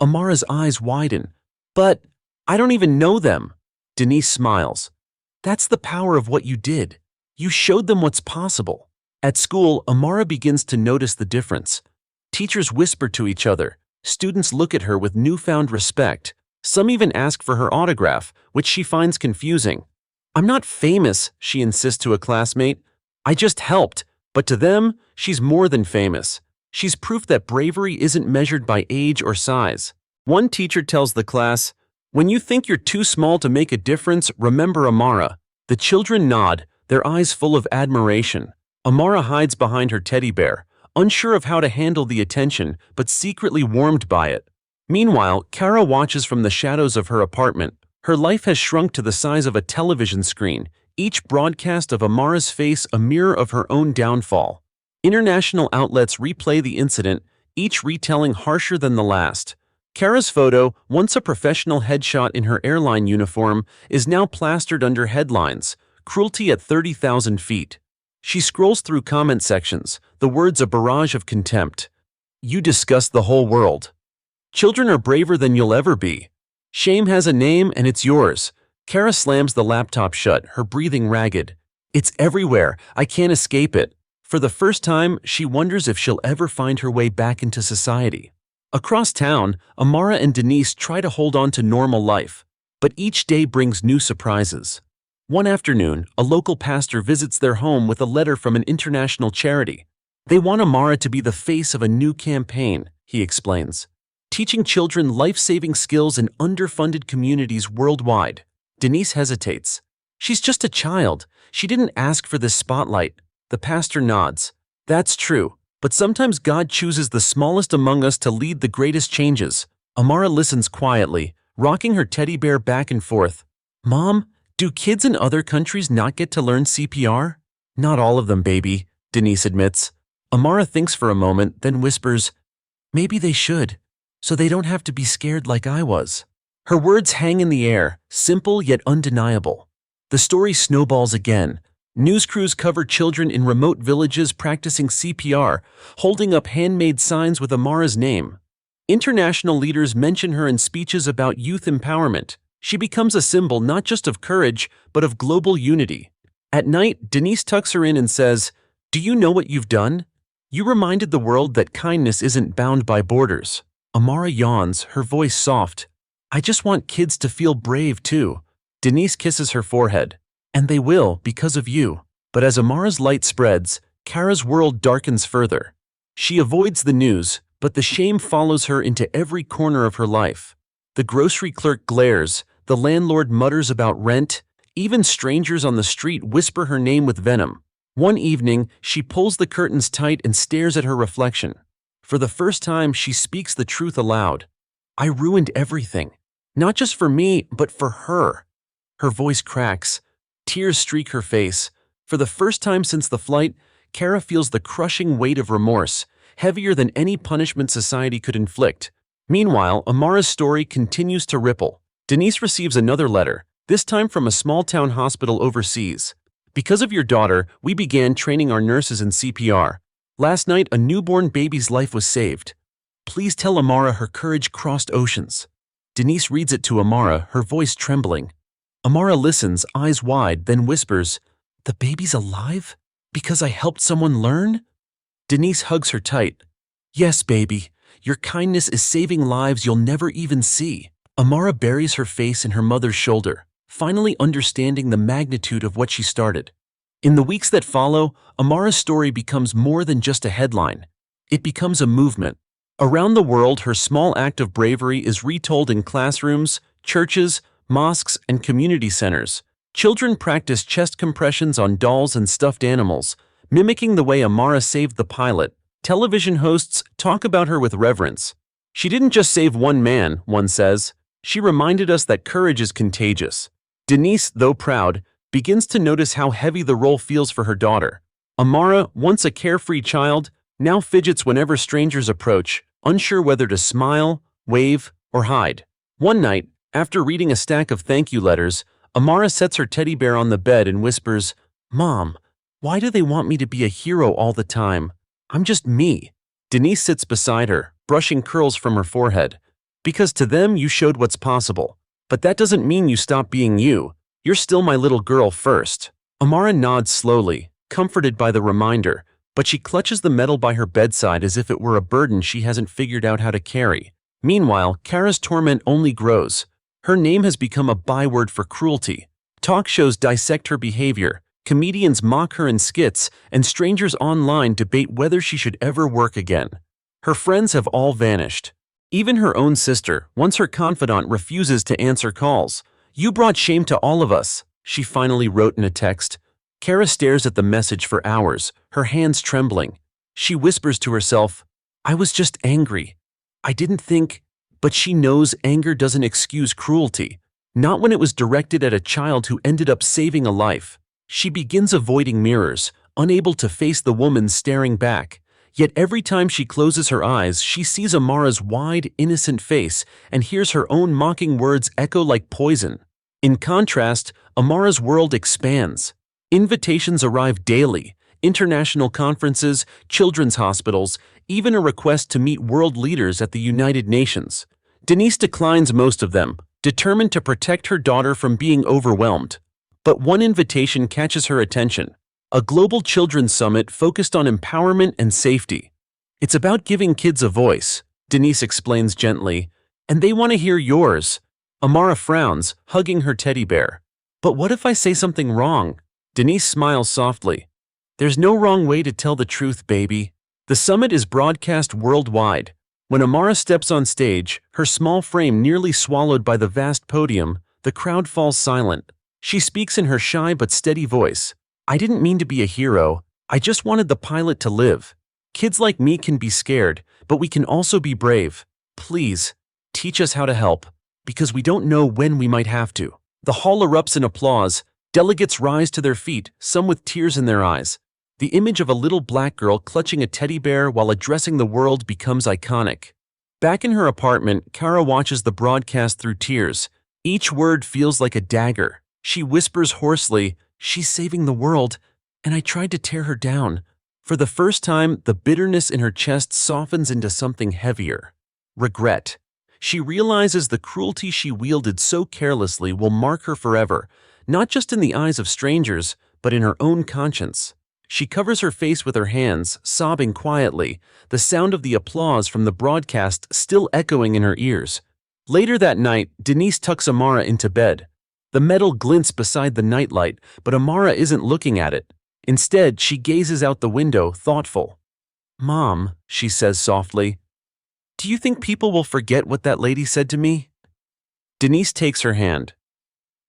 Amara's eyes widen. "But I don't even know them." Denise smiles. "That's the power of what you did. You showed them what's possible." At school, Amara begins to notice the difference. Teachers whisper to each other. Students look at her with newfound respect. Some even ask for her autograph, which she finds confusing. "I'm not famous," she insists to a classmate. "I just helped." But to them, she's more than famous. She's proof that bravery isn't measured by age or size. One teacher tells the class, "When you think you're too small to make a difference, remember Amara." The children nod, their eyes full of admiration. Amara hides behind her teddy bear, unsure of how to handle the attention, but secretly warmed by it. Meanwhile, Kara watches from the shadows of her apartment. Her life has shrunk to the size of a television screen, each broadcast of Amara's face a mirror of her own downfall. International outlets replay the incident, each retelling harsher than the last. Kara's photo, once a professional headshot in her airline uniform, is now plastered under headlines, "Cruelty at 30,000 feet." She scrolls through comment sections, the words a barrage of contempt. "You disgust the whole world." "Children are braver than you'll ever be." "Shame has a name and it's yours." Kara slams the laptop shut, her breathing ragged. "It's everywhere. I can't escape it." For the first time, she wonders if she'll ever find her way back into society. Across town, Amara and Denise try to hold on to normal life, but each day brings new surprises. One afternoon, a local pastor visits their home with a letter from an international charity. They want Amara to be the face of a new campaign, he explains, teaching children life-saving skills in underfunded communities worldwide. Denise hesitates. "She's just a child. She didn't ask for this spotlight." The pastor nods. "That's true, but sometimes God chooses the smallest among us to lead the greatest changes." Amara listens quietly, rocking her teddy bear back and forth. "Mom, do kids in other countries not get to learn CPR?" "Not all of them, baby," Denise admits. Amara thinks for a moment, then whispers, "Maybe they should, so they don't have to be scared like I was." Her words hang in the air, simple yet undeniable. The story snowballs again. News crews cover children in remote villages practicing CPR, holding up handmade signs with Amara's name. International leaders mention her in speeches about youth empowerment. She becomes a symbol not just of courage, but of global unity. At night, Denise tucks her in and says, "Do you know what you've done? You reminded the world that kindness isn't bound by borders." Amara yawns, her voice soft. "I just want kids to feel brave too." Denise kisses her forehead. "And they will, because of you." But as Amara's light spreads, Kara's world darkens further. She avoids the news, but the shame follows her into every corner of her life. The grocery clerk glares, the landlord mutters about rent, even strangers on the street whisper her name with venom. One evening, she pulls the curtains tight and stares at her reflection. For the first time, she speaks the truth aloud. "I ruined everything. Not just for me, but for her." Her voice cracks. Tears streak her face. For the first time since the flight, Kara feels the crushing weight of remorse, heavier than any punishment society could inflict. Meanwhile, Amara's story continues to ripple. Denise receives another letter, this time from a small-town hospital overseas. "Because of your daughter, we began training our nurses in CPR. Last night, a newborn baby's life was saved. Please tell Amara her courage crossed oceans." Denise reads it to Amara, her voice trembling. Amara listens, eyes wide, then whispers, "The baby's alive? Because I helped someone learn?" Denise hugs her tight. "Yes, baby. Your kindness is saving lives you'll never even see." Amara buries her face in her mother's shoulder, finally understanding the magnitude of what she started. In the weeks that follow, Amara's story becomes more than just a headline. It becomes a movement. Around the world, her small act of bravery is retold in classrooms, churches, mosques, and community centers. Children practice chest compressions on dolls and stuffed animals, mimicking the way Amara saved the pilot. Television hosts talk about her with reverence. "She didn't just save one man," one says. "She reminded us that courage is contagious." Denise, though proud, begins to notice how heavy the role feels for her daughter. Amara, once a carefree child, now fidgets whenever strangers approach, unsure whether to smile, wave, or hide. One night, after reading a stack of thank you letters, Amara sets her teddy bear on the bed and whispers, "Mom, why do they want me to be a hero all the time? I'm just me." Denise sits beside her, brushing curls from her forehead. "Because to them you showed what's possible. But that doesn't mean you stop being you. You're still my little girl first." Amara nods slowly, comforted by the reminder, but she clutches the medal by her bedside as if it were a burden she hasn't figured out how to carry. Meanwhile, Kara's torment only grows. Her name has become a byword for cruelty. Talk shows dissect her behavior, comedians mock her in skits, and strangers online debate whether she should ever work again. Her friends have all vanished. Even her own sister, once her confidant, refuses to answer calls. "You brought shame to all of us," she finally wrote in a text. Kara stares at the message for hours, her hands trembling. She whispers to herself, "I was just angry. I didn't think," but she knows anger doesn't excuse cruelty. Not when it was directed at a child who ended up saving a life. She begins avoiding mirrors, unable to face the woman staring back. Yet every time she closes her eyes, she sees Amara's wide, innocent face and hears her own mocking words echo like poison. In contrast, Amara's world expands. Invitations arrive daily: international conferences, children's hospitals, even a request to meet world leaders at the United Nations. Denise declines most of them, determined to protect her daughter from being overwhelmed. But one invitation catches her attention: a global children's summit focused on empowerment and safety. "It's about giving kids a voice," Denise explains gently, "and they want to hear yours." Amara frowns, hugging her teddy bear. "But what if I say something wrong?" Denise smiles softly. "There's no wrong way to tell the truth, baby." The summit is broadcast worldwide. When Amara steps on stage, her small frame nearly swallowed by the vast podium, the crowd falls silent. She speaks in her shy but steady voice. "I didn't mean to be a hero. I just wanted the pilot to live. Kids like me can be scared, but we can also be brave. Please, teach us how to help, because we don't know when we might have to." The hall erupts in applause. Delegates rise to their feet, some with tears in their eyes. The image of a little black girl clutching a teddy bear while addressing the world becomes iconic. Back in her apartment, Kara watches the broadcast through tears. Each word feels like a dagger. She whispers hoarsely, "She's saving the world, and I tried to tear her down." For the first time, the bitterness in her chest softens into something heavier: regret. She realizes the cruelty she wielded so carelessly will mark her forever, not just in the eyes of strangers, but in her own conscience. She covers her face with her hands, sobbing quietly, the sound of the applause from the broadcast still echoing in her ears. Later that night, Denise tucks Amara into bed. The metal glints beside the nightlight, but Amara isn't looking at it. Instead, she gazes out the window, thoughtful. "Mom," she says softly, "do you think people will forget what that lady said to me?" Denise takes her hand.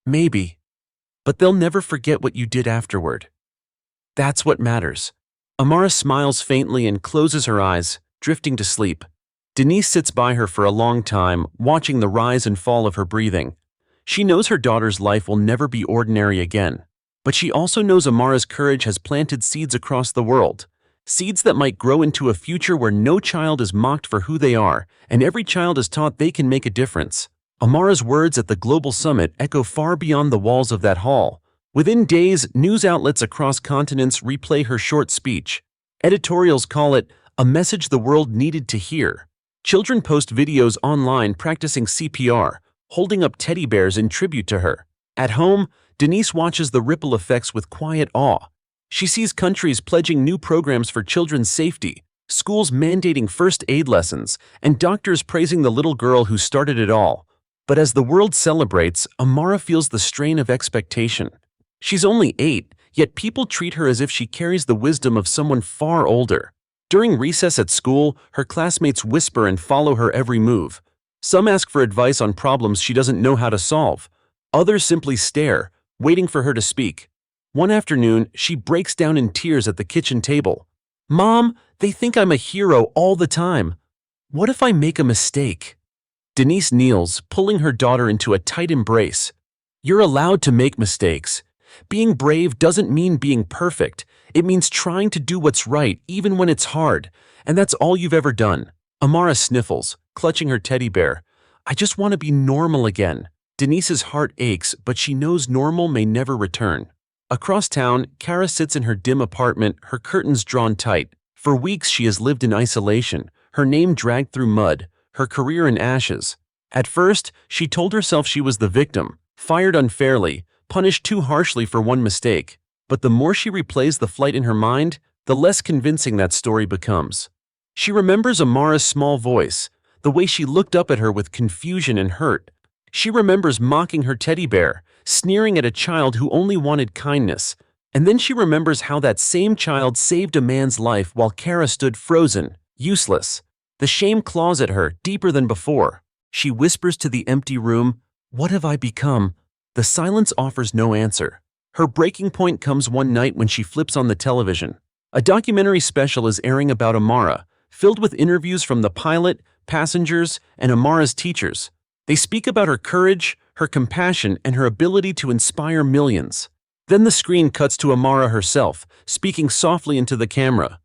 "Maybe, but they'll never forget what you did afterward. That's what matters." Amara smiles faintly and closes her eyes, drifting to sleep. Denise sits by her for a long time, watching the rise and fall of her breathing. She knows her daughter's life will never be ordinary again. But she also knows Amara's courage has planted seeds across the world. Seeds that might grow into a future where no child is mocked for who they are, and every child is taught they can make a difference. Amara's words at the Global Summit echo far beyond the walls of that hall. Within days, news outlets across continents replay her short speech. Editorials call it a message the world needed to hear. Children post videos online practicing CPR, holding up teddy bears in tribute to her. At home, Denise watches the ripple effects with quiet awe. She sees countries pledging new programs for children's safety, schools mandating first aid lessons, and doctors praising the little girl who started it all. But as the world celebrates, Amara feels the strain of expectation. She's only 8, yet people treat her as if she carries the wisdom of someone far older. During recess at school, her classmates whisper and follow her every move. Some ask for advice on problems she doesn't know how to solve. Others simply stare, waiting for her to speak. One afternoon, she breaks down in tears at the kitchen table. "Mom, they think I'm a hero all the time. What if I make a mistake?" Denise kneels, pulling her daughter into a tight embrace. "You're allowed to make mistakes. Being brave doesn't mean being perfect. It means trying to do what's right even when it's hard, and that's all you've ever done." Amara sniffles, clutching her teddy bear. "I just want to be normal again." Denise's heart aches, but she knows normal may never return. Across town, Kara sits in her dim apartment, her curtains drawn tight. For weeks she has lived in isolation, her name dragged through mud, her career in ashes. At first, she told herself she was the victim, fired unfairly, punished too harshly for one mistake. But the more she replays the flight in her mind, the less convincing that story becomes. She remembers Amara's small voice, the way she looked up at her with confusion and hurt. She remembers mocking her teddy bear, sneering at a child who only wanted kindness. And then she remembers how that same child saved a man's life while Kara stood frozen, useless. The shame claws at her deeper than before. She whispers to the empty room, "What have I become?" The silence offers no answer. Her breaking point comes one night when she flips on the television. A documentary special is airing about Amara, filled with interviews from the pilot, passengers, and Amara's teachers. They speak about her courage, her compassion, and her ability to inspire millions. Then the screen cuts to Amara herself, speaking softly into the camera.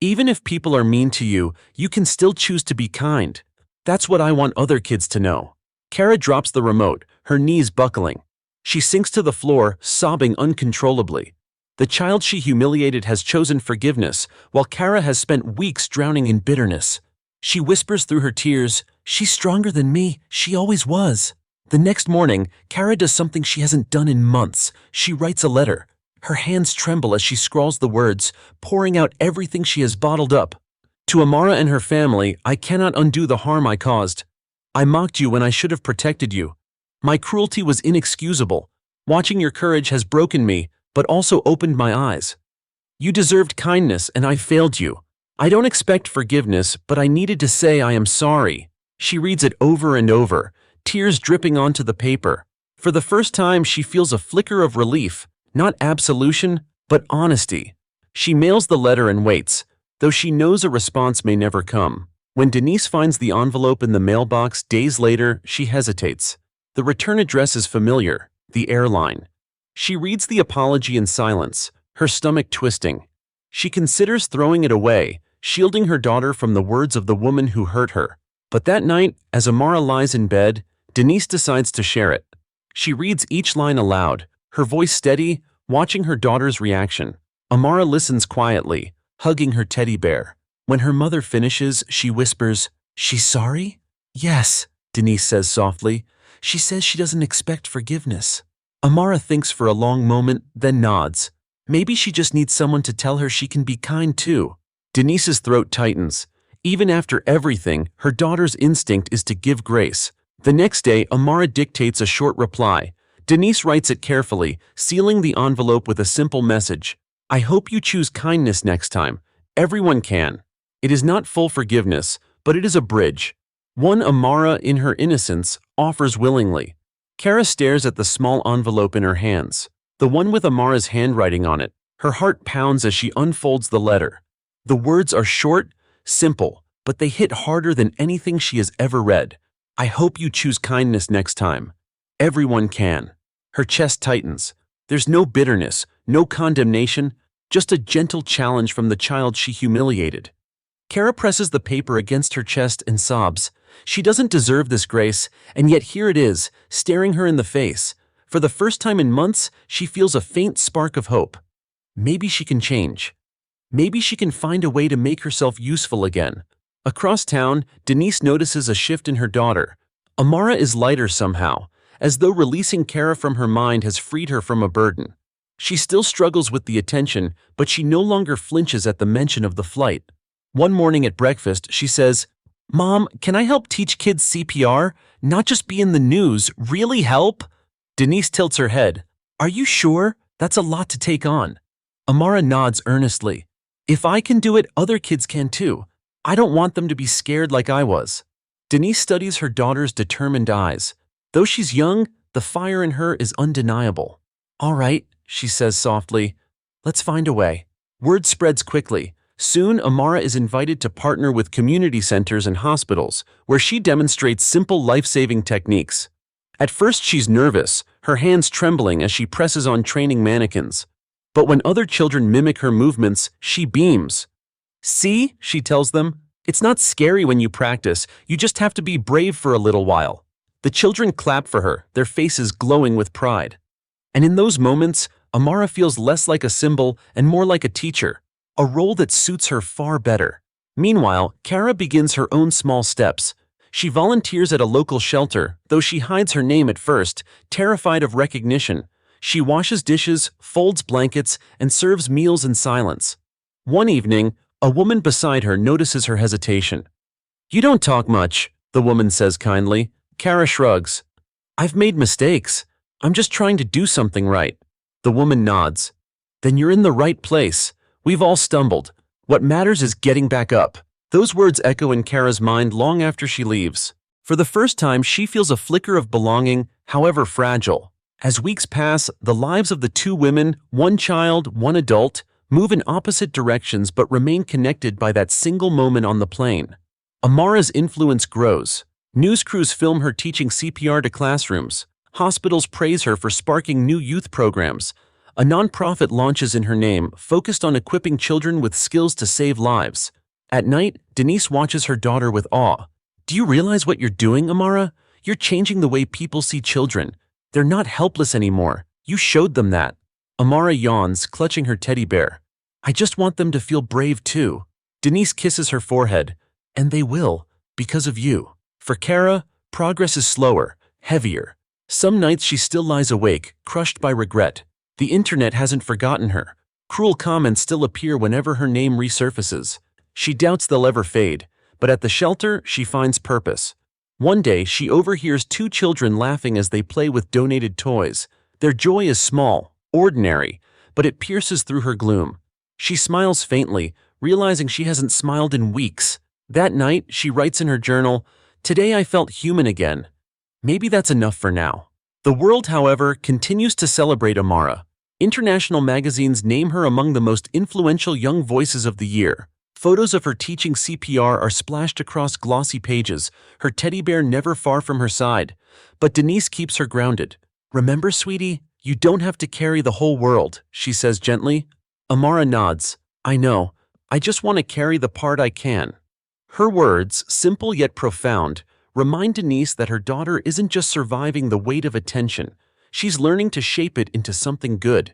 "Even if people are mean to you, you can still choose to be kind. That's what I want other kids to know." Kara drops the remote, her knees buckling. She sinks to the floor, sobbing uncontrollably. The child she humiliated has chosen forgiveness, while Kara has spent weeks drowning in bitterness. She whispers through her tears, "She's stronger than me, she always was." The next morning, Kara does something she hasn't done in months. She writes a letter. Her hands tremble as she scrawls the words, pouring out everything she has bottled up. "To Amara and her family, I cannot undo the harm I caused. I mocked you when I should have protected you. My cruelty was inexcusable. Watching your courage has broken me, but also opened my eyes. You deserved kindness and I failed you. I don't expect forgiveness, but I needed to say I am sorry." She reads it over and over, tears dripping onto the paper. For the first time, she feels a flicker of relief, not absolution, but honesty. She mails the letter and waits, though she knows a response may never come. When Denise finds the envelope in the mailbox days later, she hesitates. The return address is familiar, the airline. She reads the apology in silence, her stomach twisting. She considers throwing it away, shielding her daughter from the words of the woman who hurt her. But that night, as Amara lies in bed, Denise decides to share it. She reads each line aloud, her voice steady, watching her daughter's reaction. Amara listens quietly, hugging her teddy bear. When her mother finishes, she whispers, "She's sorry?" "Yes," Denise says softly. "She says she doesn't expect forgiveness." Amara thinks for a long moment, then nods. Maybe she just needs someone to tell her she can be kind too. Denise's throat tightens. Even after everything, her daughter's instinct is to give grace. The next day, Amara dictates a short reply. Denise writes it carefully, sealing the envelope with a simple message. "I hope you choose kindness next time. Everyone can." It is not full forgiveness, but it is a bridge. One Amara, in her innocence, offers willingly. Kara stares at the small envelope in her hands, the one with Amara's handwriting on it. Her heart pounds as she unfolds the letter. The words are short, simple, but they hit harder than anything she has ever read. "I hope you choose kindness next time. Everyone can." Her chest tightens. There's no bitterness, no condemnation, just a gentle challenge from the child she humiliated. Kara presses the paper against her chest and sobs. She doesn't deserve this grace, and yet here it is, staring her in the face. For the first time in months, she feels a faint spark of hope. Maybe she can change. Maybe she can find a way to make herself useful again. Across town, Denise notices a shift in her daughter. Amara is lighter somehow, as though releasing Kara from her mind has freed her from a burden. She still struggles with the attention, but she no longer flinches at the mention of the flight. One morning at breakfast, she says, "Mom, can I help teach kids CPR? Not just be in the news, really help?" Denise tilts her head. "Are you sure? That's a lot to take on." Amara nods earnestly. "If I can do it, other kids can too. I don't want them to be scared like I was." Denise studies her daughter's determined eyes. Though she's young, the fire in her is undeniable. "All right," she says softly. "Let's find a way." Word spreads quickly. Soon, Amara is invited to partner with community centers and hospitals, where she demonstrates simple life-saving techniques. At first, she's nervous, her hands trembling as she presses on training mannequins. But when other children mimic her movements, she beams. "See," she tells them, "it's not scary when you practice, you just have to be brave for a little while." The children clap for her, their faces glowing with pride. And in those moments, Amara feels less like a symbol and more like a teacher, a role that suits her far better. Meanwhile, Kara begins her own small steps. She volunteers at a local shelter, though she hides her name at first, terrified of recognition. She washes dishes, folds blankets, and serves meals in silence. One evening, a woman beside her notices her hesitation. "You don't talk much," the woman says kindly. Kara shrugs. "I've made mistakes. I'm just trying to do something right. The woman nods. Then you're in the right place. We've all stumbled. What matters is getting back up. Those words echo in Kara's mind long after she leaves. For the first time, she feels a flicker of belonging, however fragile. As weeks pass, the lives of the two women, one child, one adult, move in opposite directions but remain connected by that single moment on the plane. Amara's influence grows. News crews film her teaching CPR to classrooms. Hospitals praise her for sparking new youth programs. A nonprofit launches in her name, focused on equipping children with skills to save lives. At night, Denise watches her daughter with awe. Do you realize what you're doing, Amara? You're changing the way people see children. They're not helpless anymore. You showed them that. Amara yawns, clutching her teddy bear. I just want them to feel brave too. Denise kisses her forehead. And they will, because of you. For Kara, progress is slower, heavier. Some nights she still lies awake, crushed by regret. The internet hasn't forgotten her. Cruel comments still appear whenever her name resurfaces. She doubts they'll ever fade, but at the shelter she finds purpose. One day she overhears two children laughing as they play with donated toys. Their joy is small, ordinary, but it pierces through her gloom. She smiles faintly, realizing she hasn't smiled in weeks. That night, she writes in her journal, "Today I felt human again." Maybe that's enough for now. The world, however, continues to celebrate Amara. International magazines name her among the most influential young voices of the year. Photos of her teaching CPR are splashed across glossy pages, her teddy bear never far from her side. But Denise keeps her grounded. "Remember, sweetie, you don't have to carry the whole world," she says gently. Amara nods. "I know. I just want to carry the part I can." Her words, simple yet profound, remind Denise that her daughter isn't just surviving the weight of attention. She's learning to shape it into something good.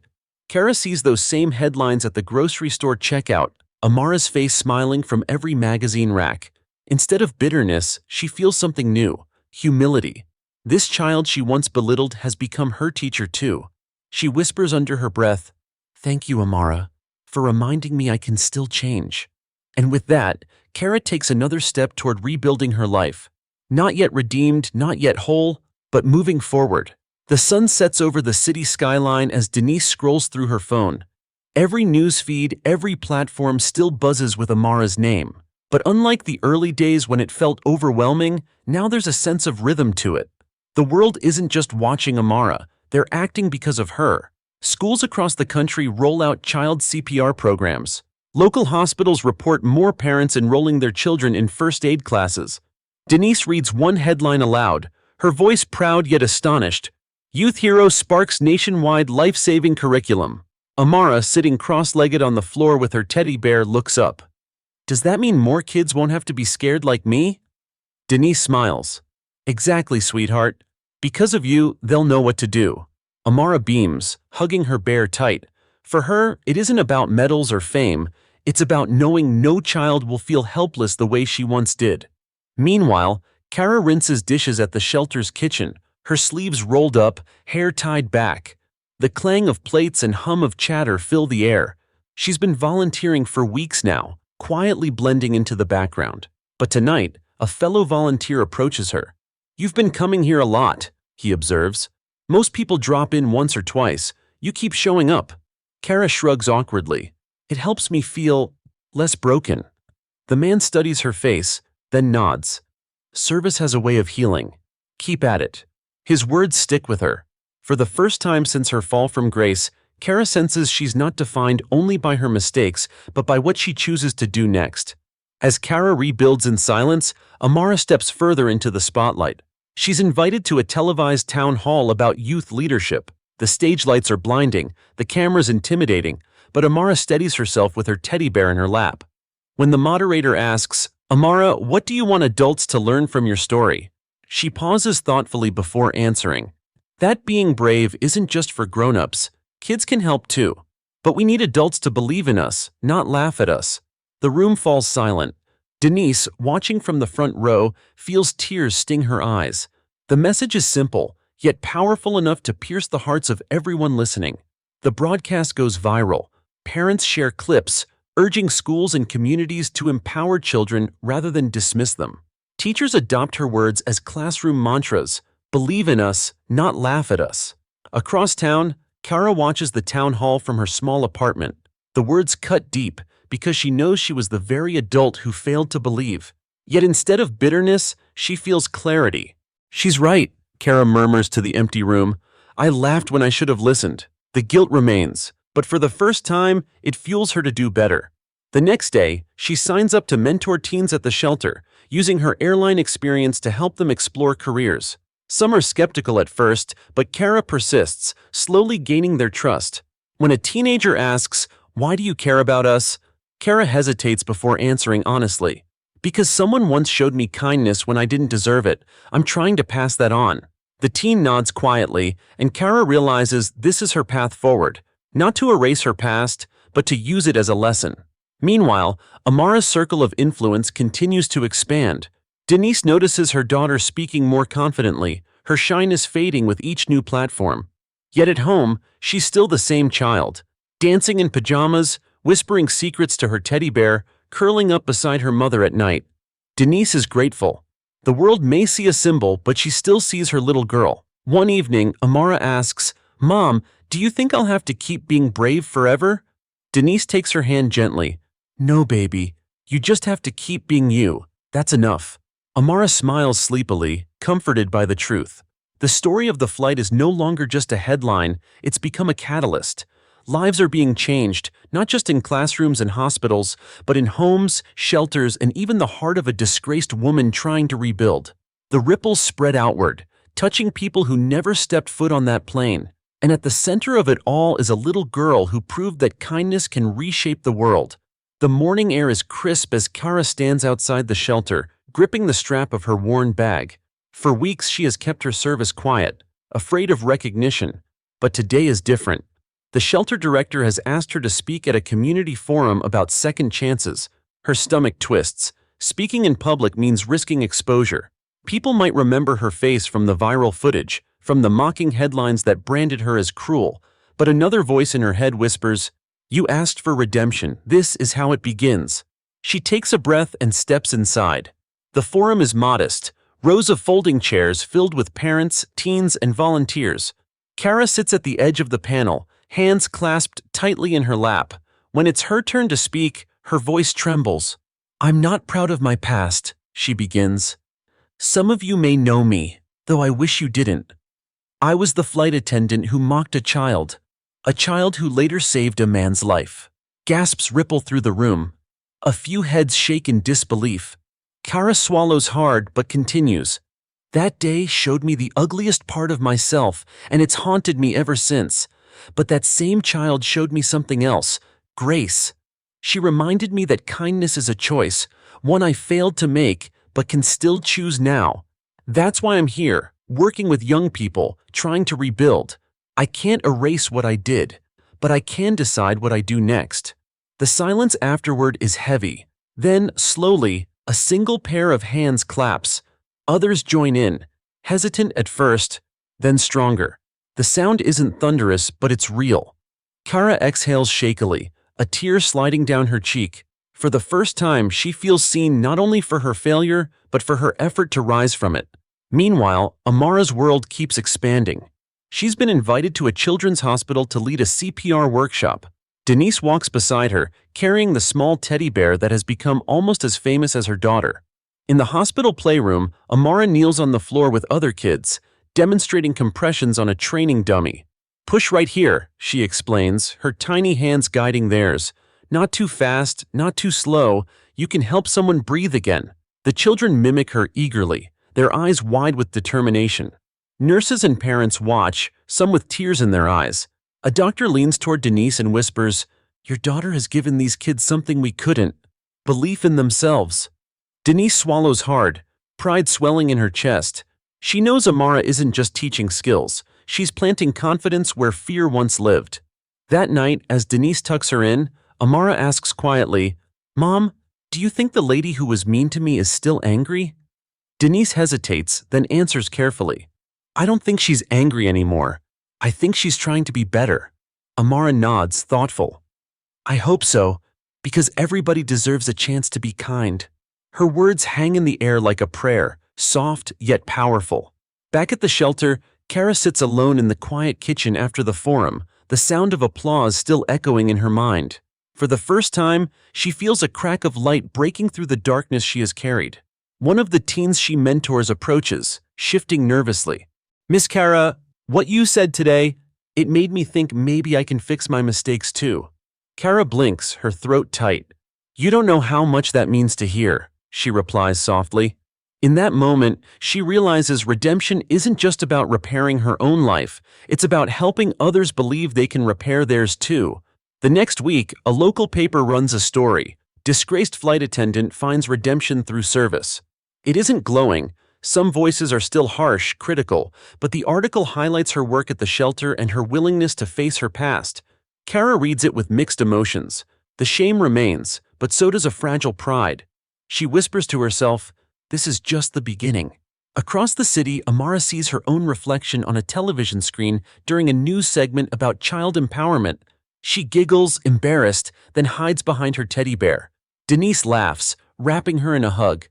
Kara sees those same headlines at the grocery store checkout, Amara's face smiling from every magazine rack. Instead of bitterness, she feels something new, humility. This child she once belittled has become her teacher too. She whispers under her breath, "Thank you, Amara, for reminding me I can still change." And with that, Kara takes another step toward rebuilding her life. Not yet redeemed, not yet whole, but moving forward. The sun sets over the city skyline as Denise scrolls through her phone. Every news feed, every platform still buzzes with Amara's name. But unlike the early days when it felt overwhelming, now there's a sense of rhythm to it. The world isn't just watching Amara, they're acting because of her. Schools across the country roll out child CPR programs. Local hospitals report more parents enrolling their children in first aid classes. Denise reads one headline aloud, her voice proud yet astonished. "Youth Hero sparks nationwide life-saving curriculum." Amara, sitting cross-legged on the floor with her teddy bear, looks up. "Does that mean more kids won't have to be scared like me?" Denise smiles. "Exactly, sweetheart. Because of you, they'll know what to do." Amara beams, hugging her bear tight. For her, it isn't about medals or fame. It's about knowing no child will feel helpless the way she once did. Meanwhile, Kara rinses dishes at the shelter's kitchen, her sleeves rolled up, hair tied back. The clang of plates and hum of chatter fill the air. She's been volunteering for weeks now, quietly blending into the background. But tonight, a fellow volunteer approaches her. "You've been coming here a lot," he observes. "Most people drop in once or twice. You keep showing up." Kara shrugs awkwardly. "It helps me feel less broken." The man studies her face, then nods. "Service has a way of healing. Keep at it." His words stick with her. For the first time since her fall from grace, Kara senses she's not defined only by her mistakes, but by what she chooses to do next. As Kara rebuilds in silence, Amara steps further into the spotlight. She's invited to a televised town hall about youth leadership. The stage lights are blinding, the camera's intimidating, but Amara steadies herself with her teddy bear in her lap. When the moderator asks, "Amara, what do you want adults to learn from your story?" she pauses thoughtfully before answering. That being brave isn't just for grown-ups. Kids can help too. But we need adults to believe in us, not laugh at us. The room falls silent. Denise, watching from the front row, feels tears sting her eyes. The message is simple, yet powerful enough to pierce the hearts of everyone listening. The broadcast goes viral. Parents share clips, urging schools and communities to empower children rather than dismiss them. Teachers adopt her words as classroom mantras. Believe in us, not laugh at us. Across town, Kara watches the town hall from her small apartment. The words cut deep because she knows she was the very adult who failed to believe. Yet instead of bitterness, she feels clarity. "She's right," Kara murmurs to the empty room. "I laughed when I should have listened." The guilt remains, but for the first time, it fuels her to do better. The next day, she signs up to mentor teens at the shelter, using her airline experience to help them explore careers. Some are skeptical at first, but Kara persists, slowly gaining their trust. When a teenager asks, "Why do you care about us?" Kara hesitates before answering honestly. "Because someone once showed me kindness when I didn't deserve it. I'm trying to pass that on." The teen nods quietly, and Kara realizes this is her path forward, not to erase her past, but to use it as a lesson. Meanwhile, Amara's circle of influence continues to expand. Denise notices her daughter speaking more confidently, her shyness fading with each new platform. Yet at home, she's still the same child, dancing in pajamas, whispering secrets to her teddy bear, curling up beside her mother at night. Denise is grateful. The world may see a symbol, but she still sees her little girl. One evening, Amara asks, "Mom, do you think I'll have to keep being brave forever?" Denise takes her hand gently. "No, baby. You just have to keep being you. That's enough." Amara smiles sleepily, comforted by the truth. The story of the flight is no longer just a headline, it's become a catalyst. Lives are being changed, not just in classrooms and hospitals, but in homes, shelters, and even the heart of a disgraced woman trying to rebuild. The ripples spread outward, touching people who never stepped foot on that plane. And at the center of it all is a little girl who proved that kindness can reshape the world. The morning air is crisp as Kara stands outside the shelter, gripping the strap of her worn bag. For weeks she has kept her service quiet, afraid of recognition. But today is different. The shelter director has asked her to speak at a community forum about second chances. Her stomach twists. Speaking in public means risking exposure. People might remember her face from the viral footage, from the mocking headlines that branded her as cruel. But another voice in her head whispers, "You asked for redemption. This is how it begins." She takes a breath and steps inside. The forum is modest, rows of folding chairs filled with parents, teens, and volunteers. Kara sits at the edge of the panel, hands clasped tightly in her lap. When it's her turn to speak, her voice trembles. "I'm not proud of my past," she begins. "Some of you may know me, though I wish you didn't. I was the flight attendant who mocked a child who later saved a man's life." Gasps ripple through the room. A few heads shake in disbelief. Kara swallows hard but continues. "That day showed me the ugliest part of myself, and it's haunted me ever since. But that same child showed me something else, grace. She reminded me that kindness is a choice, one I failed to make, but can still choose now. That's why I'm here, working with young people, trying to rebuild. I can't erase what I did, but I can decide what I do next." The silence afterward is heavy. Then, slowly, a single pair of hands claps. Others join in, hesitant at first, then stronger. The sound isn't thunderous, but it's real. Kara exhales shakily, a tear sliding down her cheek. For the first time, she feels seen not only for her failure, but for her effort to rise from it. Meanwhile, Amara's world keeps expanding. She's been invited to a children's hospital to lead a CPR workshop. Denise walks beside her, carrying the small teddy bear that has become almost as famous as her daughter. In the hospital playroom, Amara kneels on the floor with other kids, demonstrating compressions on a training dummy. "Push right here," she explains, her tiny hands guiding theirs. "Not too fast, not too slow. You can help someone breathe again." The children mimic her eagerly, their eyes wide with determination. Nurses and parents watch, some with tears in their eyes. A doctor leans toward Denise and whispers, "Your daughter has given these kids something we couldn't. Belief in themselves." Denise swallows hard, pride swelling in her chest. She knows Amara isn't just teaching skills, she's planting confidence where fear once lived. That night, as Denise tucks her in, Amara asks quietly, "Mom, do you think the lady who was mean to me is still angry?" Denise hesitates, then answers carefully, "I don't think she's angry anymore. I think she's trying to be better." Amara nods, thoughtful. "I hope so, because everybody deserves a chance to be kind." Her words hang in the air like a prayer, soft yet powerful. Back at the shelter, Kara sits alone in the quiet kitchen after the forum, the sound of applause still echoing in her mind. For the first time, she feels a crack of light breaking through the darkness she has carried. One of the teens she mentors approaches, shifting nervously. "Miss Kara, what you said today, it made me think maybe I can fix my mistakes too." Kara blinks, her throat tight. "You don't know how much that means to hear," she replies softly. In that moment, she realizes redemption isn't just about repairing her own life, it's about helping others believe they can repair theirs too. The next week, a local paper runs a story. Disgraced flight attendant finds redemption through service. It isn't glowing. Some voices are still harsh, critical, but the article highlights her work at the shelter and her willingness to face her past. Kara reads it with mixed emotions. The shame remains, but so does a fragile pride. She whispers to herself, "This is just the beginning." Across the city, Amara sees her own reflection on a television screen during a news segment about child empowerment. She giggles, embarrassed, then hides behind her teddy bear. Denise laughs, wrapping her in a hug.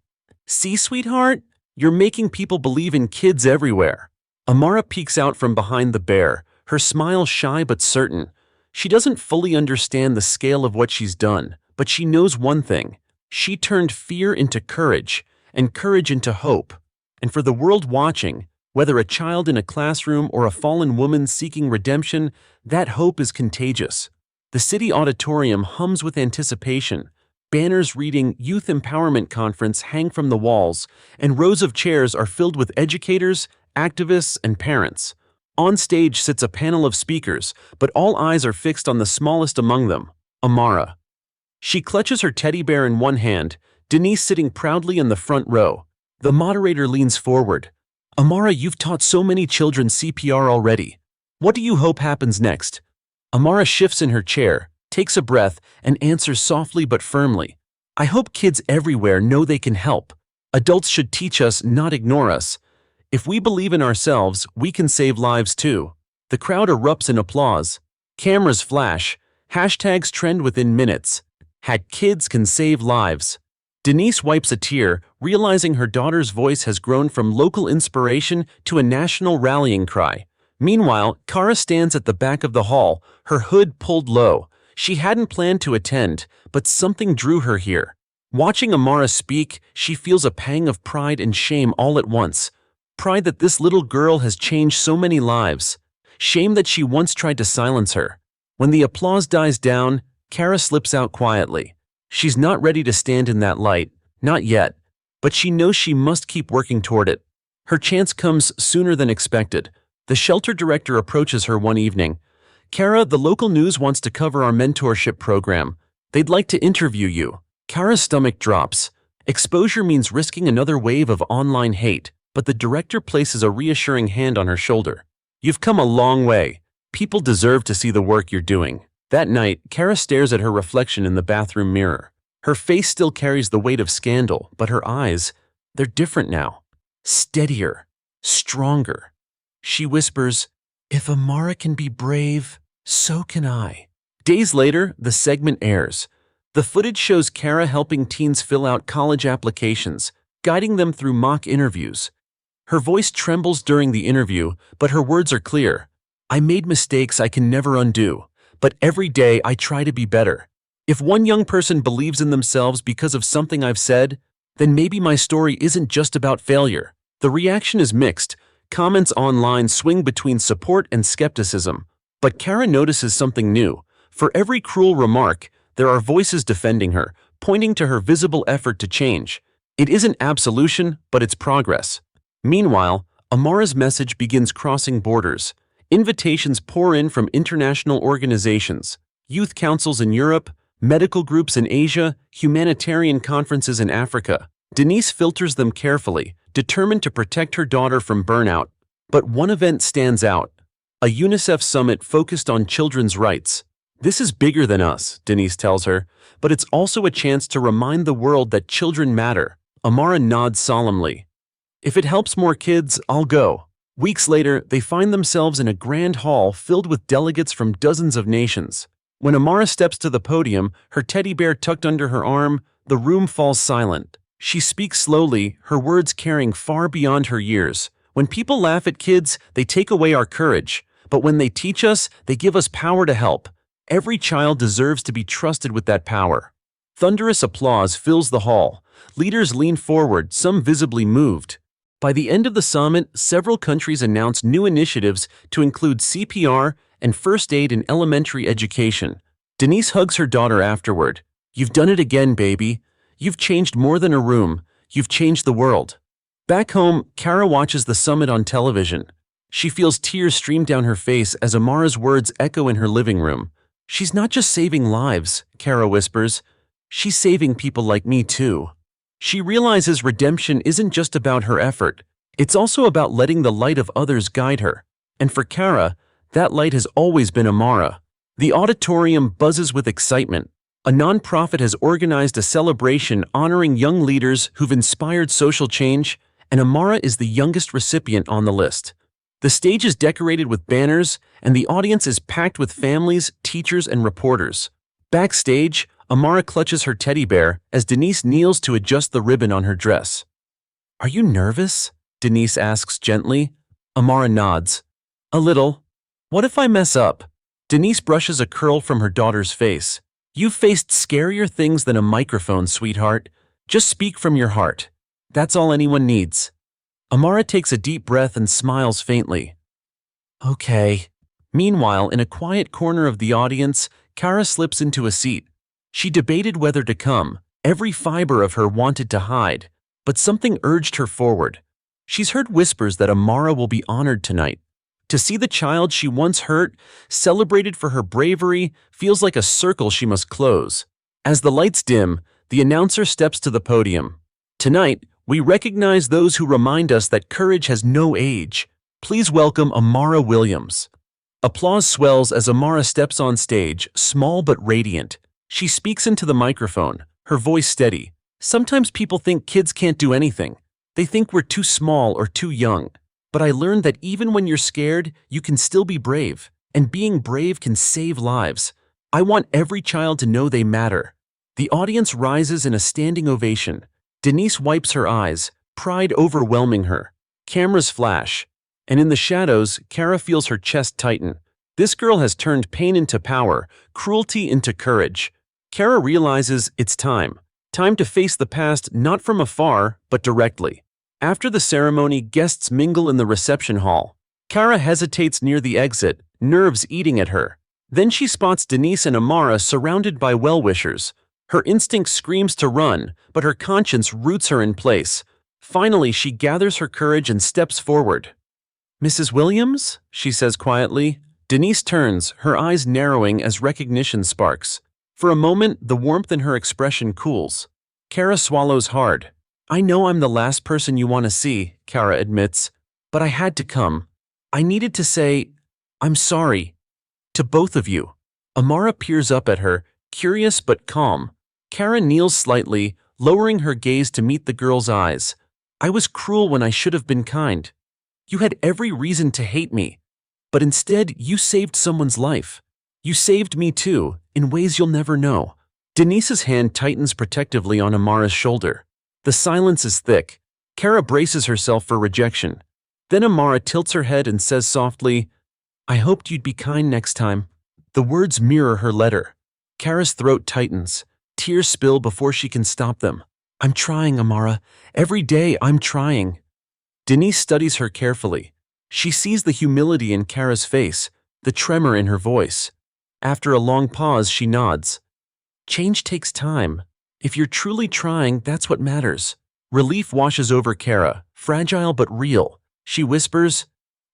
"See, sweetheart? You're making people believe in kids everywhere." Amara peeks out from behind the bear, her smile shy but certain. She doesn't fully understand the scale of what she's done, but she knows one thing. She turned fear into courage, and courage into hope. And for the world watching, whether a child in a classroom or a fallen woman seeking redemption, that hope is contagious. The city auditorium hums with anticipation. Banners reading Youth Empowerment Conference hang from the walls, and rows of chairs are filled with educators, activists, and parents. On stage sits a panel of speakers, but all eyes are fixed on the smallest among them, Amara. She clutches her teddy bear in one hand, Denise sitting proudly in the front row. The moderator leans forward. "Amara, you've taught so many children CPR already. What do you hope happens next?" Amara shifts in her chair, takes a breath, and answers softly but firmly. "I hope kids everywhere know they can help. Adults should teach us, not ignore us. If we believe in ourselves, we can save lives too." The crowd erupts in applause. Cameras flash. Hashtags trend within minutes. #kids can save lives. Denise wipes a tear, realizing her daughter's voice has grown from local inspiration to a national rallying cry. Meanwhile, Kara stands at the back of the hall, her hood pulled low. She hadn't planned to attend, but something drew her here. Watching Amara speak, she feels a pang of pride and shame all at once. Pride that this little girl has changed so many lives. Shame that she once tried to silence her. When the applause dies down, Kara slips out quietly. She's not ready to stand in that light, not yet, but she knows she must keep working toward it. Her chance comes sooner than expected. The shelter director approaches her one evening. "Kara, the local news wants to cover our mentorship program. They'd like to interview you." Kara's stomach drops. Exposure means risking another wave of online hate, but the director places a reassuring hand on her shoulder. "You've come a long way. People deserve to see the work you're doing." That night, Kara stares at her reflection in the bathroom mirror. Her face still carries the weight of scandal, but her eyes, they're different now. Steadier, stronger. She whispers, "If Amara can be brave, so can I." Days later, the segment airs. The footage shows Kara helping teens fill out college applications, guiding them through mock interviews. Her voice trembles during the interview, but her words are clear. "I made mistakes I can never undo, but every day I try to be better. If one young person believes in themselves because of something I've said, then maybe my story isn't just about failure." The reaction is mixed. Comments online swing between support and skepticism. But Kara notices something new. For every cruel remark, there are voices defending her, pointing to her visible effort to change. It isn't absolution, but it's progress. Meanwhile, Amara's message begins crossing borders. Invitations pour in from international organizations, youth councils in Europe, medical groups in Asia, humanitarian conferences in Africa. Denise filters them carefully, determined to protect her daughter from burnout. But one event stands out: a UNICEF summit focused on children's rights. "This is bigger than us," Denise tells her, "but it's also a chance to remind the world that children matter." Amara nods solemnly. "If it helps more kids, I'll go." Weeks later, they find themselves in a grand hall filled with delegates from dozens of nations. When Amara steps to the podium, her teddy bear tucked under her arm, the room falls silent. She speaks slowly, her words carrying far beyond her years. When people laugh at kids, they take away our courage. But when they teach us, they give us power to help. Every child deserves to be trusted with that power. Thunderous applause fills the hall. Leaders lean forward, some visibly moved. By the end of the summit, several countries announced new initiatives to include CPR and first aid in elementary education. Denise hugs her daughter afterward. "You've done it again, baby. You've changed more than a room. You've changed the world." Back home, Kara watches the summit on television. She feels tears stream down her face as Amara's words echo in her living room. "She's not just saving lives," Kara whispers. "She's saving people like me too." She realizes redemption isn't just about her effort. It's also about letting the light of others guide her. And for Kara, that light has always been Amara. The auditorium buzzes with excitement. A nonprofit has organized a celebration honoring young leaders who've inspired social change, and Amara is the youngest recipient on the list. The stage is decorated with banners, and the audience is packed with families, teachers, and reporters. Backstage, Amara clutches her teddy bear as Denise kneels to adjust the ribbon on her dress. "Are you nervous?" Denise asks gently. Amara nods. "A little. What if I mess up?" Denise brushes a curl from her daughter's face. "You've faced scarier things than a microphone, sweetheart. Just speak from your heart. That's all anyone needs." Amara takes a deep breath and smiles faintly. "Okay." Meanwhile, in a quiet corner of the audience, Kara slips into a seat. She debated whether to come. Every fiber of her wanted to hide, but something urged her forward. She's heard whispers that Amara will be honored tonight. To see the child she once hurt, celebrated for her bravery, feels like a circle she must close. As the lights dim, the announcer steps to the podium. "Tonight, we recognize those who remind us that courage has no age. Please welcome Amara Williams." Applause swells as Amara steps on stage, small but radiant. She speaks into the microphone, her voice steady. "Sometimes people think kids can't do anything. They think we're too small or too young. But I learned that even when you're scared, you can still be brave. And being brave can save lives. I want every child to know they matter." The audience rises in a standing ovation. Denise wipes her eyes, pride overwhelming her. Cameras flash. And in the shadows, Kara feels her chest tighten. This girl has turned pain into power, cruelty into courage. Kara realizes it's time. Time to face the past not from afar, but directly. After the ceremony, guests mingle in the reception hall. Kara hesitates near the exit, nerves eating at her. Then she spots Denise and Amara surrounded by well-wishers. Her instinct screams to run, but her conscience roots her in place. Finally, she gathers her courage and steps forward. "Mrs. Williams?" she says quietly. Denise turns, her eyes narrowing as recognition sparks. For a moment, the warmth in her expression cools. Kara swallows hard. "I know I'm the last person you want to see," Kara admits, "but I had to come. I needed to say, I'm sorry. To both of you." Amara peers up at her, curious but calm. Kara kneels slightly, lowering her gaze to meet the girl's eyes. "I was cruel when I should have been kind. You had every reason to hate me. But instead, you saved someone's life. You saved me too, in ways you'll never know." Denise's hand tightens protectively on Amara's shoulder. The silence is thick. Kara braces herself for rejection. Then Amara tilts her head and says softly, "I hoped you'd be kind next time." The words mirror her letter. Kara's throat tightens. Tears spill before she can stop them. "I'm trying, Amara. Every day I'm trying." Denise studies her carefully. She sees the humility in Kara's face, the tremor in her voice. After a long pause, she nods. "Change takes time. If you're truly trying, that's what matters." Relief washes over Kara, fragile but real. She whispers,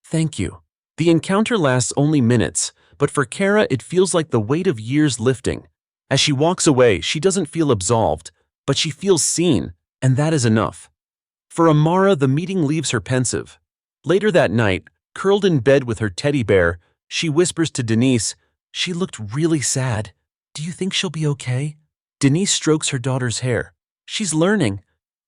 "Thank you." The encounter lasts only minutes, but for Kara it feels like the weight of years lifting. As she walks away, she doesn't feel absolved, but she feels seen, and that is enough. For Amara, the meeting leaves her pensive. Later that night, curled in bed with her teddy bear, she whispers to Denise, "She looked really sad. Do you think she'll be okay?" Denise strokes her daughter's hair. "She's learning.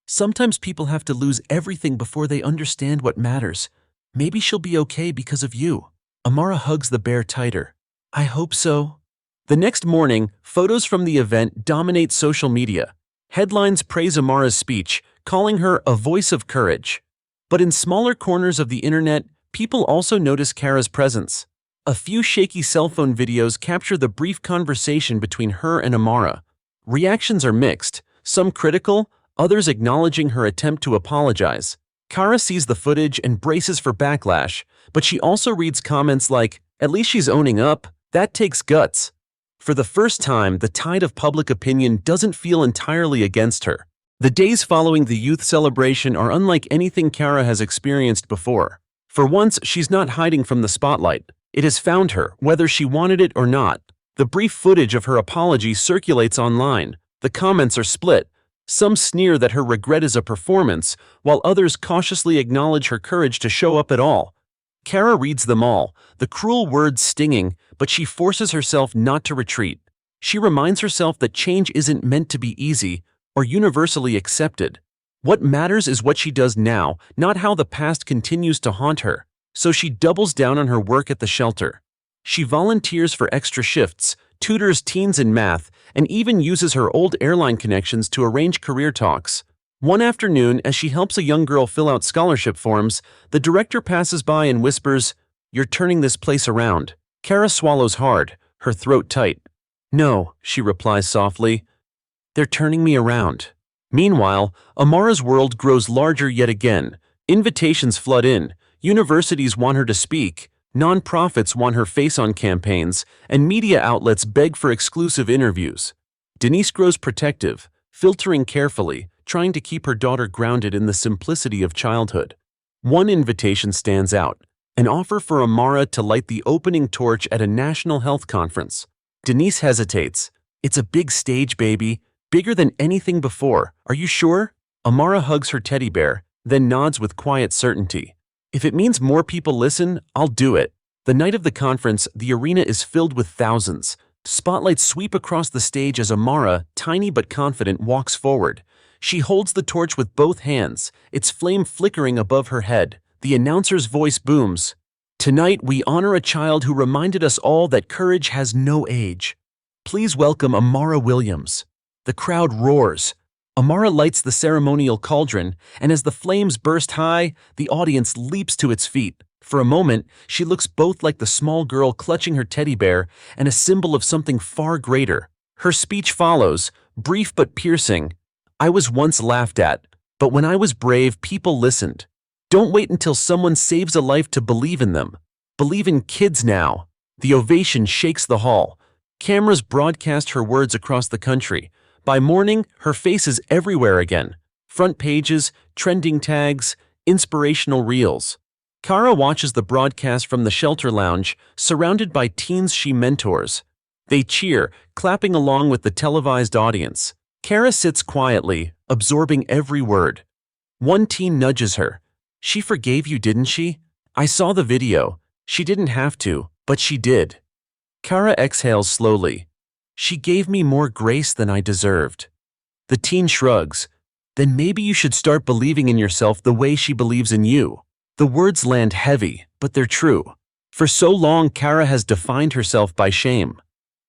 Sometimes people have to lose everything before they understand what matters. Maybe she'll be okay because of you." Amara hugs the bear tighter. "I hope so." The next morning, photos from the event dominate social media. Headlines praise Amara's speech, calling her a voice of courage. But in smaller corners of the internet, people also notice Kara's presence. A few shaky cell phone videos capture the brief conversation between her and Amara. Reactions are mixed, some critical, others acknowledging her attempt to apologize. Kara sees the footage and braces for backlash, but she also reads comments like, "At least she's owning up, that takes guts." For the first time, the tide of public opinion doesn't feel entirely against her. The days following the youth celebration are unlike anything Kara has experienced before. For once, she's not hiding from the spotlight. It has found her, whether she wanted it or not. The brief footage of her apology circulates online. The comments are split. Some sneer that her regret is a performance, while others cautiously acknowledge her courage to show up at all. Kara reads them all, the cruel words stinging, but she forces herself not to retreat. She reminds herself that change isn't meant to be easy or universally accepted. What matters is what she does now, not how the past continues to haunt her. So she doubles down on her work at the shelter. She volunteers for extra shifts, tutors teens in math, and even uses her old airline connections to arrange career talks. One afternoon, as she helps a young girl fill out scholarship forms, the director passes by and whispers, "You're turning this place around." Kara swallows hard, her throat tight. "No," she replies softly. "They're turning me around." Meanwhile, Amara's world grows larger yet again. Invitations flood in. Universities want her to speak. Nonprofits want her face on campaigns, and media outlets beg for exclusive interviews. Denise grows protective, filtering carefully, trying to keep her daughter grounded in the simplicity of childhood. One invitation stands out, an offer for Amara to light the opening torch at a national health conference. Denise hesitates. "It's a big stage, baby, bigger than anything before. Are you sure?" Amara hugs her teddy bear, then nods with quiet certainty. "If it means more people listen, I'll do it." The night of the conference, the arena is filled with thousands. Spotlights sweep across the stage as Amara, tiny but confident, walks forward. She holds the torch with both hands, its flame flickering above her head. The announcer's voice booms. "Tonight we honor a child who reminded us all that courage has no age. Please welcome Amara Williams." The crowd roars. Amara lights the ceremonial cauldron, and as the flames burst high, the audience leaps to its feet. For a moment, she looks both like the small girl clutching her teddy bear and a symbol of something far greater. Her speech follows, brief but piercing. "I was once laughed at, but when I was brave, people listened. Don't wait until someone saves a life to believe in them. Believe in kids now." The ovation shakes the hall. Cameras broadcast her words across the country. By morning, her face is everywhere again. Front pages, trending tags, inspirational reels. Kara watches the broadcast from the shelter lounge, surrounded by teens she mentors. They cheer, clapping along with the televised audience. Kara sits quietly, absorbing every word. One teen nudges her. "She forgave you, didn't she? I saw the video. She didn't have to, but she did." Kara exhales slowly. "She gave me more grace than I deserved." The teen shrugs. "Then maybe you should start believing in yourself the way she believes in you." The words land heavy, but they're true. For so long, Kara has defined herself by shame.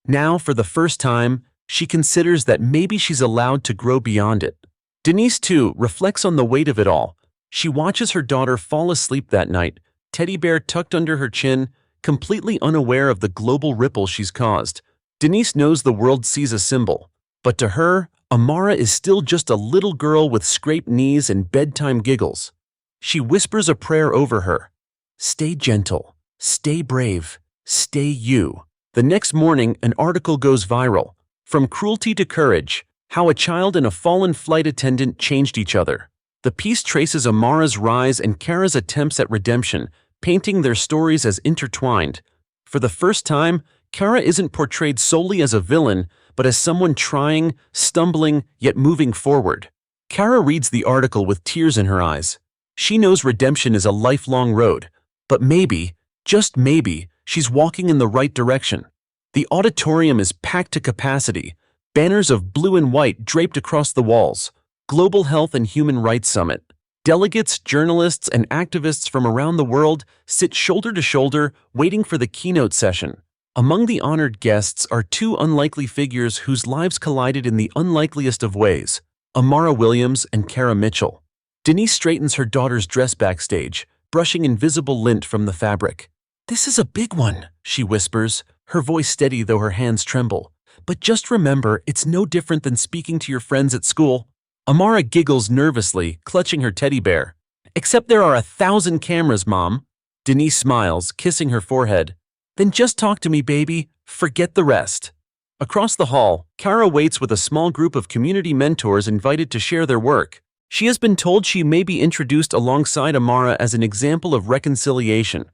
Now, for the first time, she considers that maybe she's allowed to grow beyond it. Denise, too, reflects on the weight of it all. She watches her daughter fall asleep that night, teddy bear tucked under her chin, completely unaware of the global ripple she's caused. Denise knows the world sees a symbol, but to her, Amara is still just a little girl with scraped knees and bedtime giggles. She whispers a prayer over her. "Stay gentle, stay brave, stay you." The next morning, an article goes viral. "From cruelty to courage, how a child and a fallen flight attendant changed each other." The piece traces Amara's rise and Kara's attempts at redemption, painting their stories as intertwined. For the first time, Kara isn't portrayed solely as a villain, but as someone trying, stumbling, yet moving forward. Kara reads the article with tears in her eyes. She knows redemption is a lifelong road, but maybe, just maybe, she's walking in the right direction. The auditorium is packed to capacity, banners of blue and white draped across the walls. Global Health and Human Rights Summit. Delegates, journalists, and activists from around the world sit shoulder to shoulder, waiting for the keynote session. Among the honored guests are two unlikely figures whose lives collided in the unlikeliest of ways: Amara Williams and Kara Mitchell. Denise straightens her daughter's dress backstage, brushing invisible lint from the fabric. "This is a big one," she whispers, her voice steady though her hands tremble. "But just remember, it's no different than speaking to your friends at school." Amara giggles nervously, clutching her teddy bear. "Except there are 1,000 cameras, Mom." Denise smiles, kissing her forehead. "Then just talk to me, baby. Forget the rest." Across the hall, Kara waits with a small group of community mentors invited to share their work. She has been told she may be introduced alongside Amara as an example of reconciliation.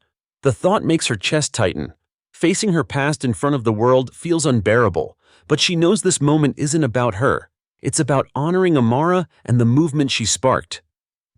The thought makes her chest tighten. Facing her past in front of the world feels unbearable, but she knows this moment isn't about her. It's about honoring Amara and the movement she sparked.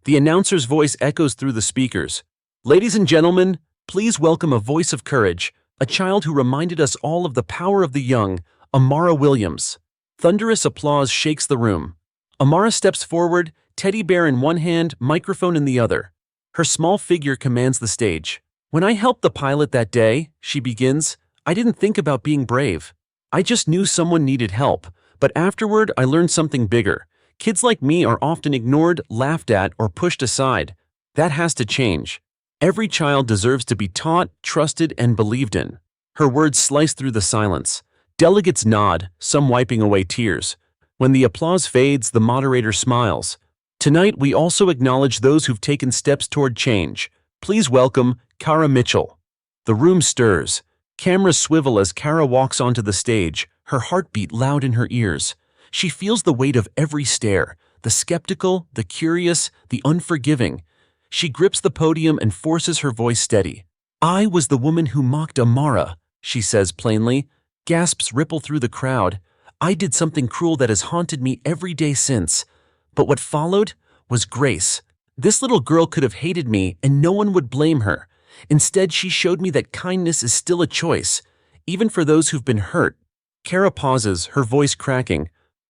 The announcer's voice echoes through the speakers. "Ladies and gentlemen, please welcome a voice of courage, a child who reminded us all of the power of the young, Amara Williams." Thunderous applause shakes the room. Amara steps forward, teddy bear in one hand, microphone in the other. Her small figure commands the stage. "When I helped the pilot that day," she begins, "I didn't think about being brave. I just knew someone needed help, but afterward I learned something bigger. Kids like me are often ignored, laughed at, or pushed aside. That has to change. Every child deserves to be taught, trusted, and believed in." Her words slice through the silence. Delegates nod, some wiping away tears. When the applause fades, the moderator smiles. "Tonight we also acknowledge those who've taken steps toward change. Please welcome Kara Mitchell." The room stirs. Cameras swivel as Kara walks onto the stage, her heartbeat loud in her ears. She feels the weight of every stare, the skeptical, the curious, the unforgiving. She grips the podium and forces her voice steady. "I was the woman who mocked Amara," she says plainly. Gasps ripple through the crowd. "I did something cruel that has haunted me every day since." But what followed was grace. This little girl could have hated me and no one would blame her. Instead, she showed me that kindness is still a choice, even for those who've been hurt. Kara pauses, her voice cracking.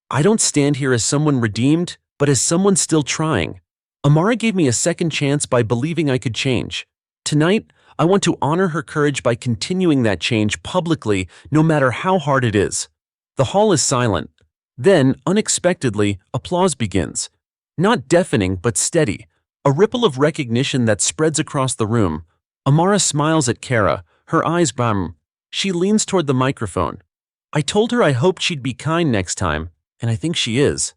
"I don't stand here as someone redeemed, but as someone still trying. Amara gave me a second chance by believing I could change. Tonight, I want to honor her courage by continuing that change publicly, no matter how hard it is." The hall is silent. Then, unexpectedly, applause begins. Not deafening, but steady. A ripple of recognition that spreads across the room. Amara smiles at Kara, her eyes bum. She leans toward the microphone. "I told her I hoped she'd be kind next time, and I think she is."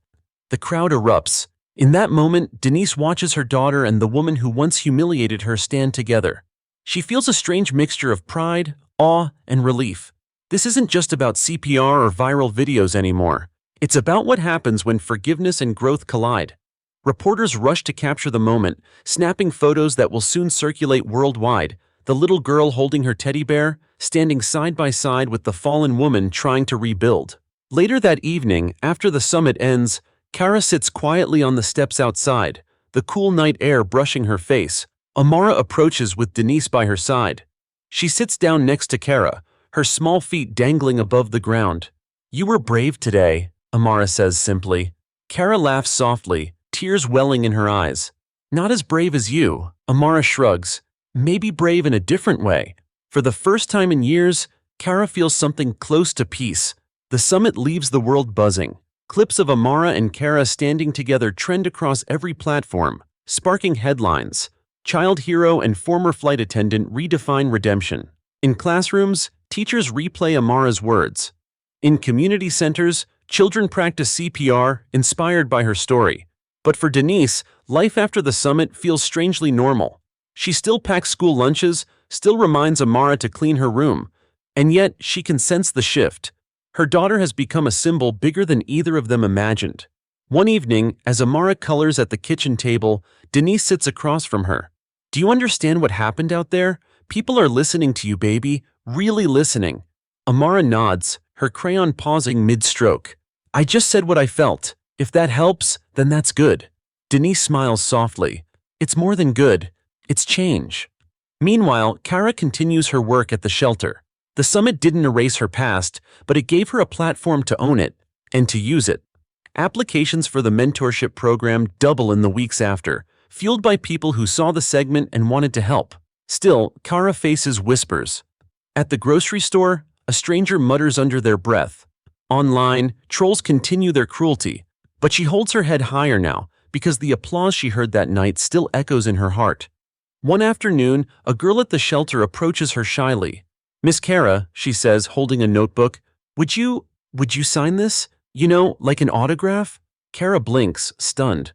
The crowd erupts. In that moment, Denise watches her daughter and the woman who once humiliated her stand together. She feels a strange mixture of pride, awe, and relief. This isn't just about CPR or viral videos anymore. It's about what happens when forgiveness and growth collide. Reporters rush to capture the moment, snapping photos that will soon circulate worldwide. The little girl holding her teddy bear, standing side by side with the fallen woman trying to rebuild. Later that evening, after the summit ends, Kara sits quietly on the steps outside, the cool night air brushing her face. Amara approaches with Denise by her side. She sits down next to Kara, her small feet dangling above the ground. "You were brave today," Amara says simply. Kara laughs softly, tears welling in her eyes. "Not as brave as you," Amara shrugs. "Maybe brave in a different way." For the first time in years, Kara feels something close to peace. The summit leaves the world buzzing. Clips of Amara and Kara standing together trend across every platform, sparking headlines. Child hero and former flight attendant redefine redemption. In classrooms, teachers replay Amara's words. In community centers, children practice CPR, inspired by her story. But for Denise, life after the summit feels strangely normal. She still packs school lunches, still reminds Amara to clean her room, and yet she can sense the shift. Her daughter has become a symbol bigger than either of them imagined. One evening, as Amara colors at the kitchen table, Denise sits across from her. "Do you understand what happened out there? People are listening to you, baby, really listening." Amara nods, her crayon pausing mid-stroke. "I just said what I felt. If that helps, then that's good." Denise smiles softly. "It's more than good. It's change." Meanwhile, Kara continues her work at the shelter. The summit didn't erase her past, but it gave her a platform to own it and to use it. Applications for the mentorship program double in the weeks after, fueled by people who saw the segment and wanted to help. Still, Kara faces whispers. At the grocery store, a stranger mutters under their breath. Online, trolls continue their cruelty. But she holds her head higher now, because the applause she heard that night still echoes in her heart. One afternoon, a girl at the shelter approaches her shyly. "Miss Kara," she says, holding a notebook, would you sign this? You know, like an autograph?" Kara blinks, stunned.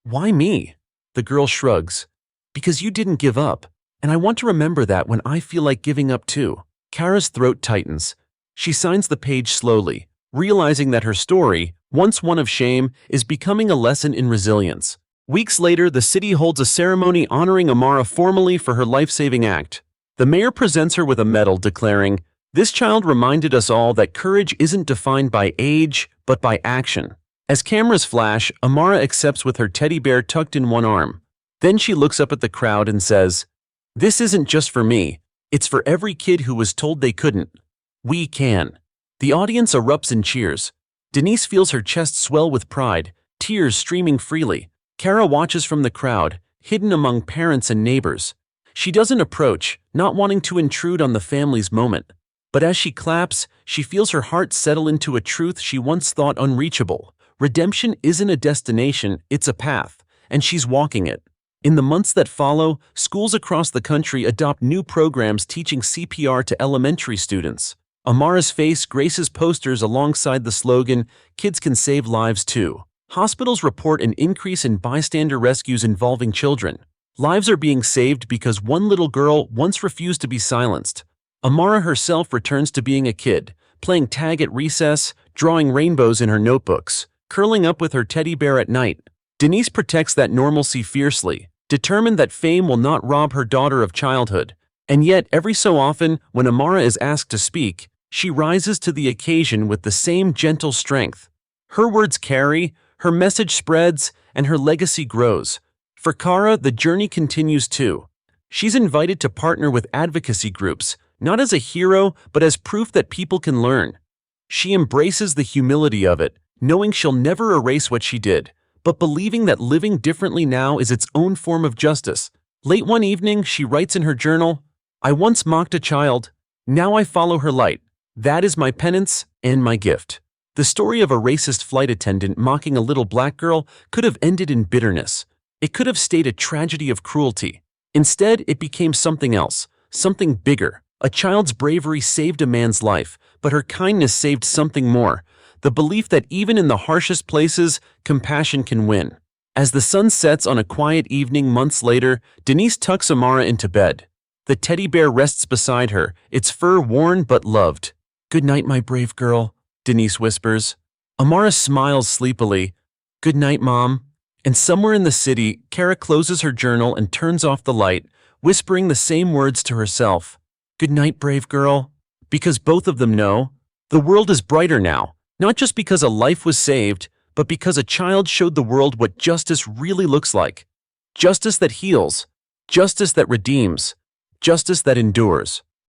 "Why me?" The girl shrugs. "Because you didn't give up, and I want to remember that when I feel like giving up too." Kara's throat tightens. She signs the page slowly, realizing that her story, once one of shame, is becoming a lesson in resilience. Weeks later, the city holds a ceremony honoring Amara formally for her life-saving act. The mayor presents her with a medal declaring, "This child reminded us all that courage isn't defined by age, but by action." As cameras flash, Amara accepts with her teddy bear tucked in one arm. Then she looks up at the crowd and says, "This isn't just for me, it's for every kid who was told they couldn't. We can." The audience erupts in cheers. Denise feels her chest swell with pride, tears streaming freely. Kara watches from the crowd, hidden among parents and neighbors. She doesn't approach, not wanting to intrude on the family's moment. But as she claps, she feels her heart settle into a truth she once thought unreachable. Redemption isn't a destination, it's a path, and she's walking it. In the months that follow, schools across the country adopt new programs teaching CPR to elementary students. Amara's face graces posters alongside the slogan, "Kids can save lives too." Hospitals report an increase in bystander rescues involving children. Lives are being saved because one little girl once refused to be silenced. Amara herself returns to being a kid, playing tag at recess, drawing rainbows in her notebooks, curling up with her teddy bear at night. Denise protects that normalcy fiercely, determined that fame will not rob her daughter of childhood. And yet, every so often, when Amara is asked to speak, she rises to the occasion with the same gentle strength. Her words carry, her message spreads, and her legacy grows. For Kara, the journey continues too. She's invited to partner with advocacy groups, not as a hero, but as proof that people can learn. She embraces the humility of it, knowing she'll never erase what she did, but believing that living differently now is its own form of justice. Late one evening, she writes in her journal, "I once mocked a child. Now I follow her light. That is my penance and my gift." The story of a racist flight attendant mocking a little black girl could have ended in bitterness. It could have stayed a tragedy of cruelty. Instead, it became something else, something bigger. A child's bravery saved a man's life, but her kindness saved something more. The belief that even in the harshest places, compassion can win. As the sun sets on a quiet evening months later, Denise tucks Amara into bed. The teddy bear rests beside her, its fur worn but loved. "Good night, my brave girl," Denise whispers. Amara smiles sleepily. "Good night, Mom." And somewhere in the city, Kara closes her journal and turns off the light, whispering the same words to herself. "Good night, brave girl." Because both of them know, the world is brighter now, not just because a life was saved, but because a child showed the world what justice really looks like. Justice that heals, justice that redeems, justice that endures.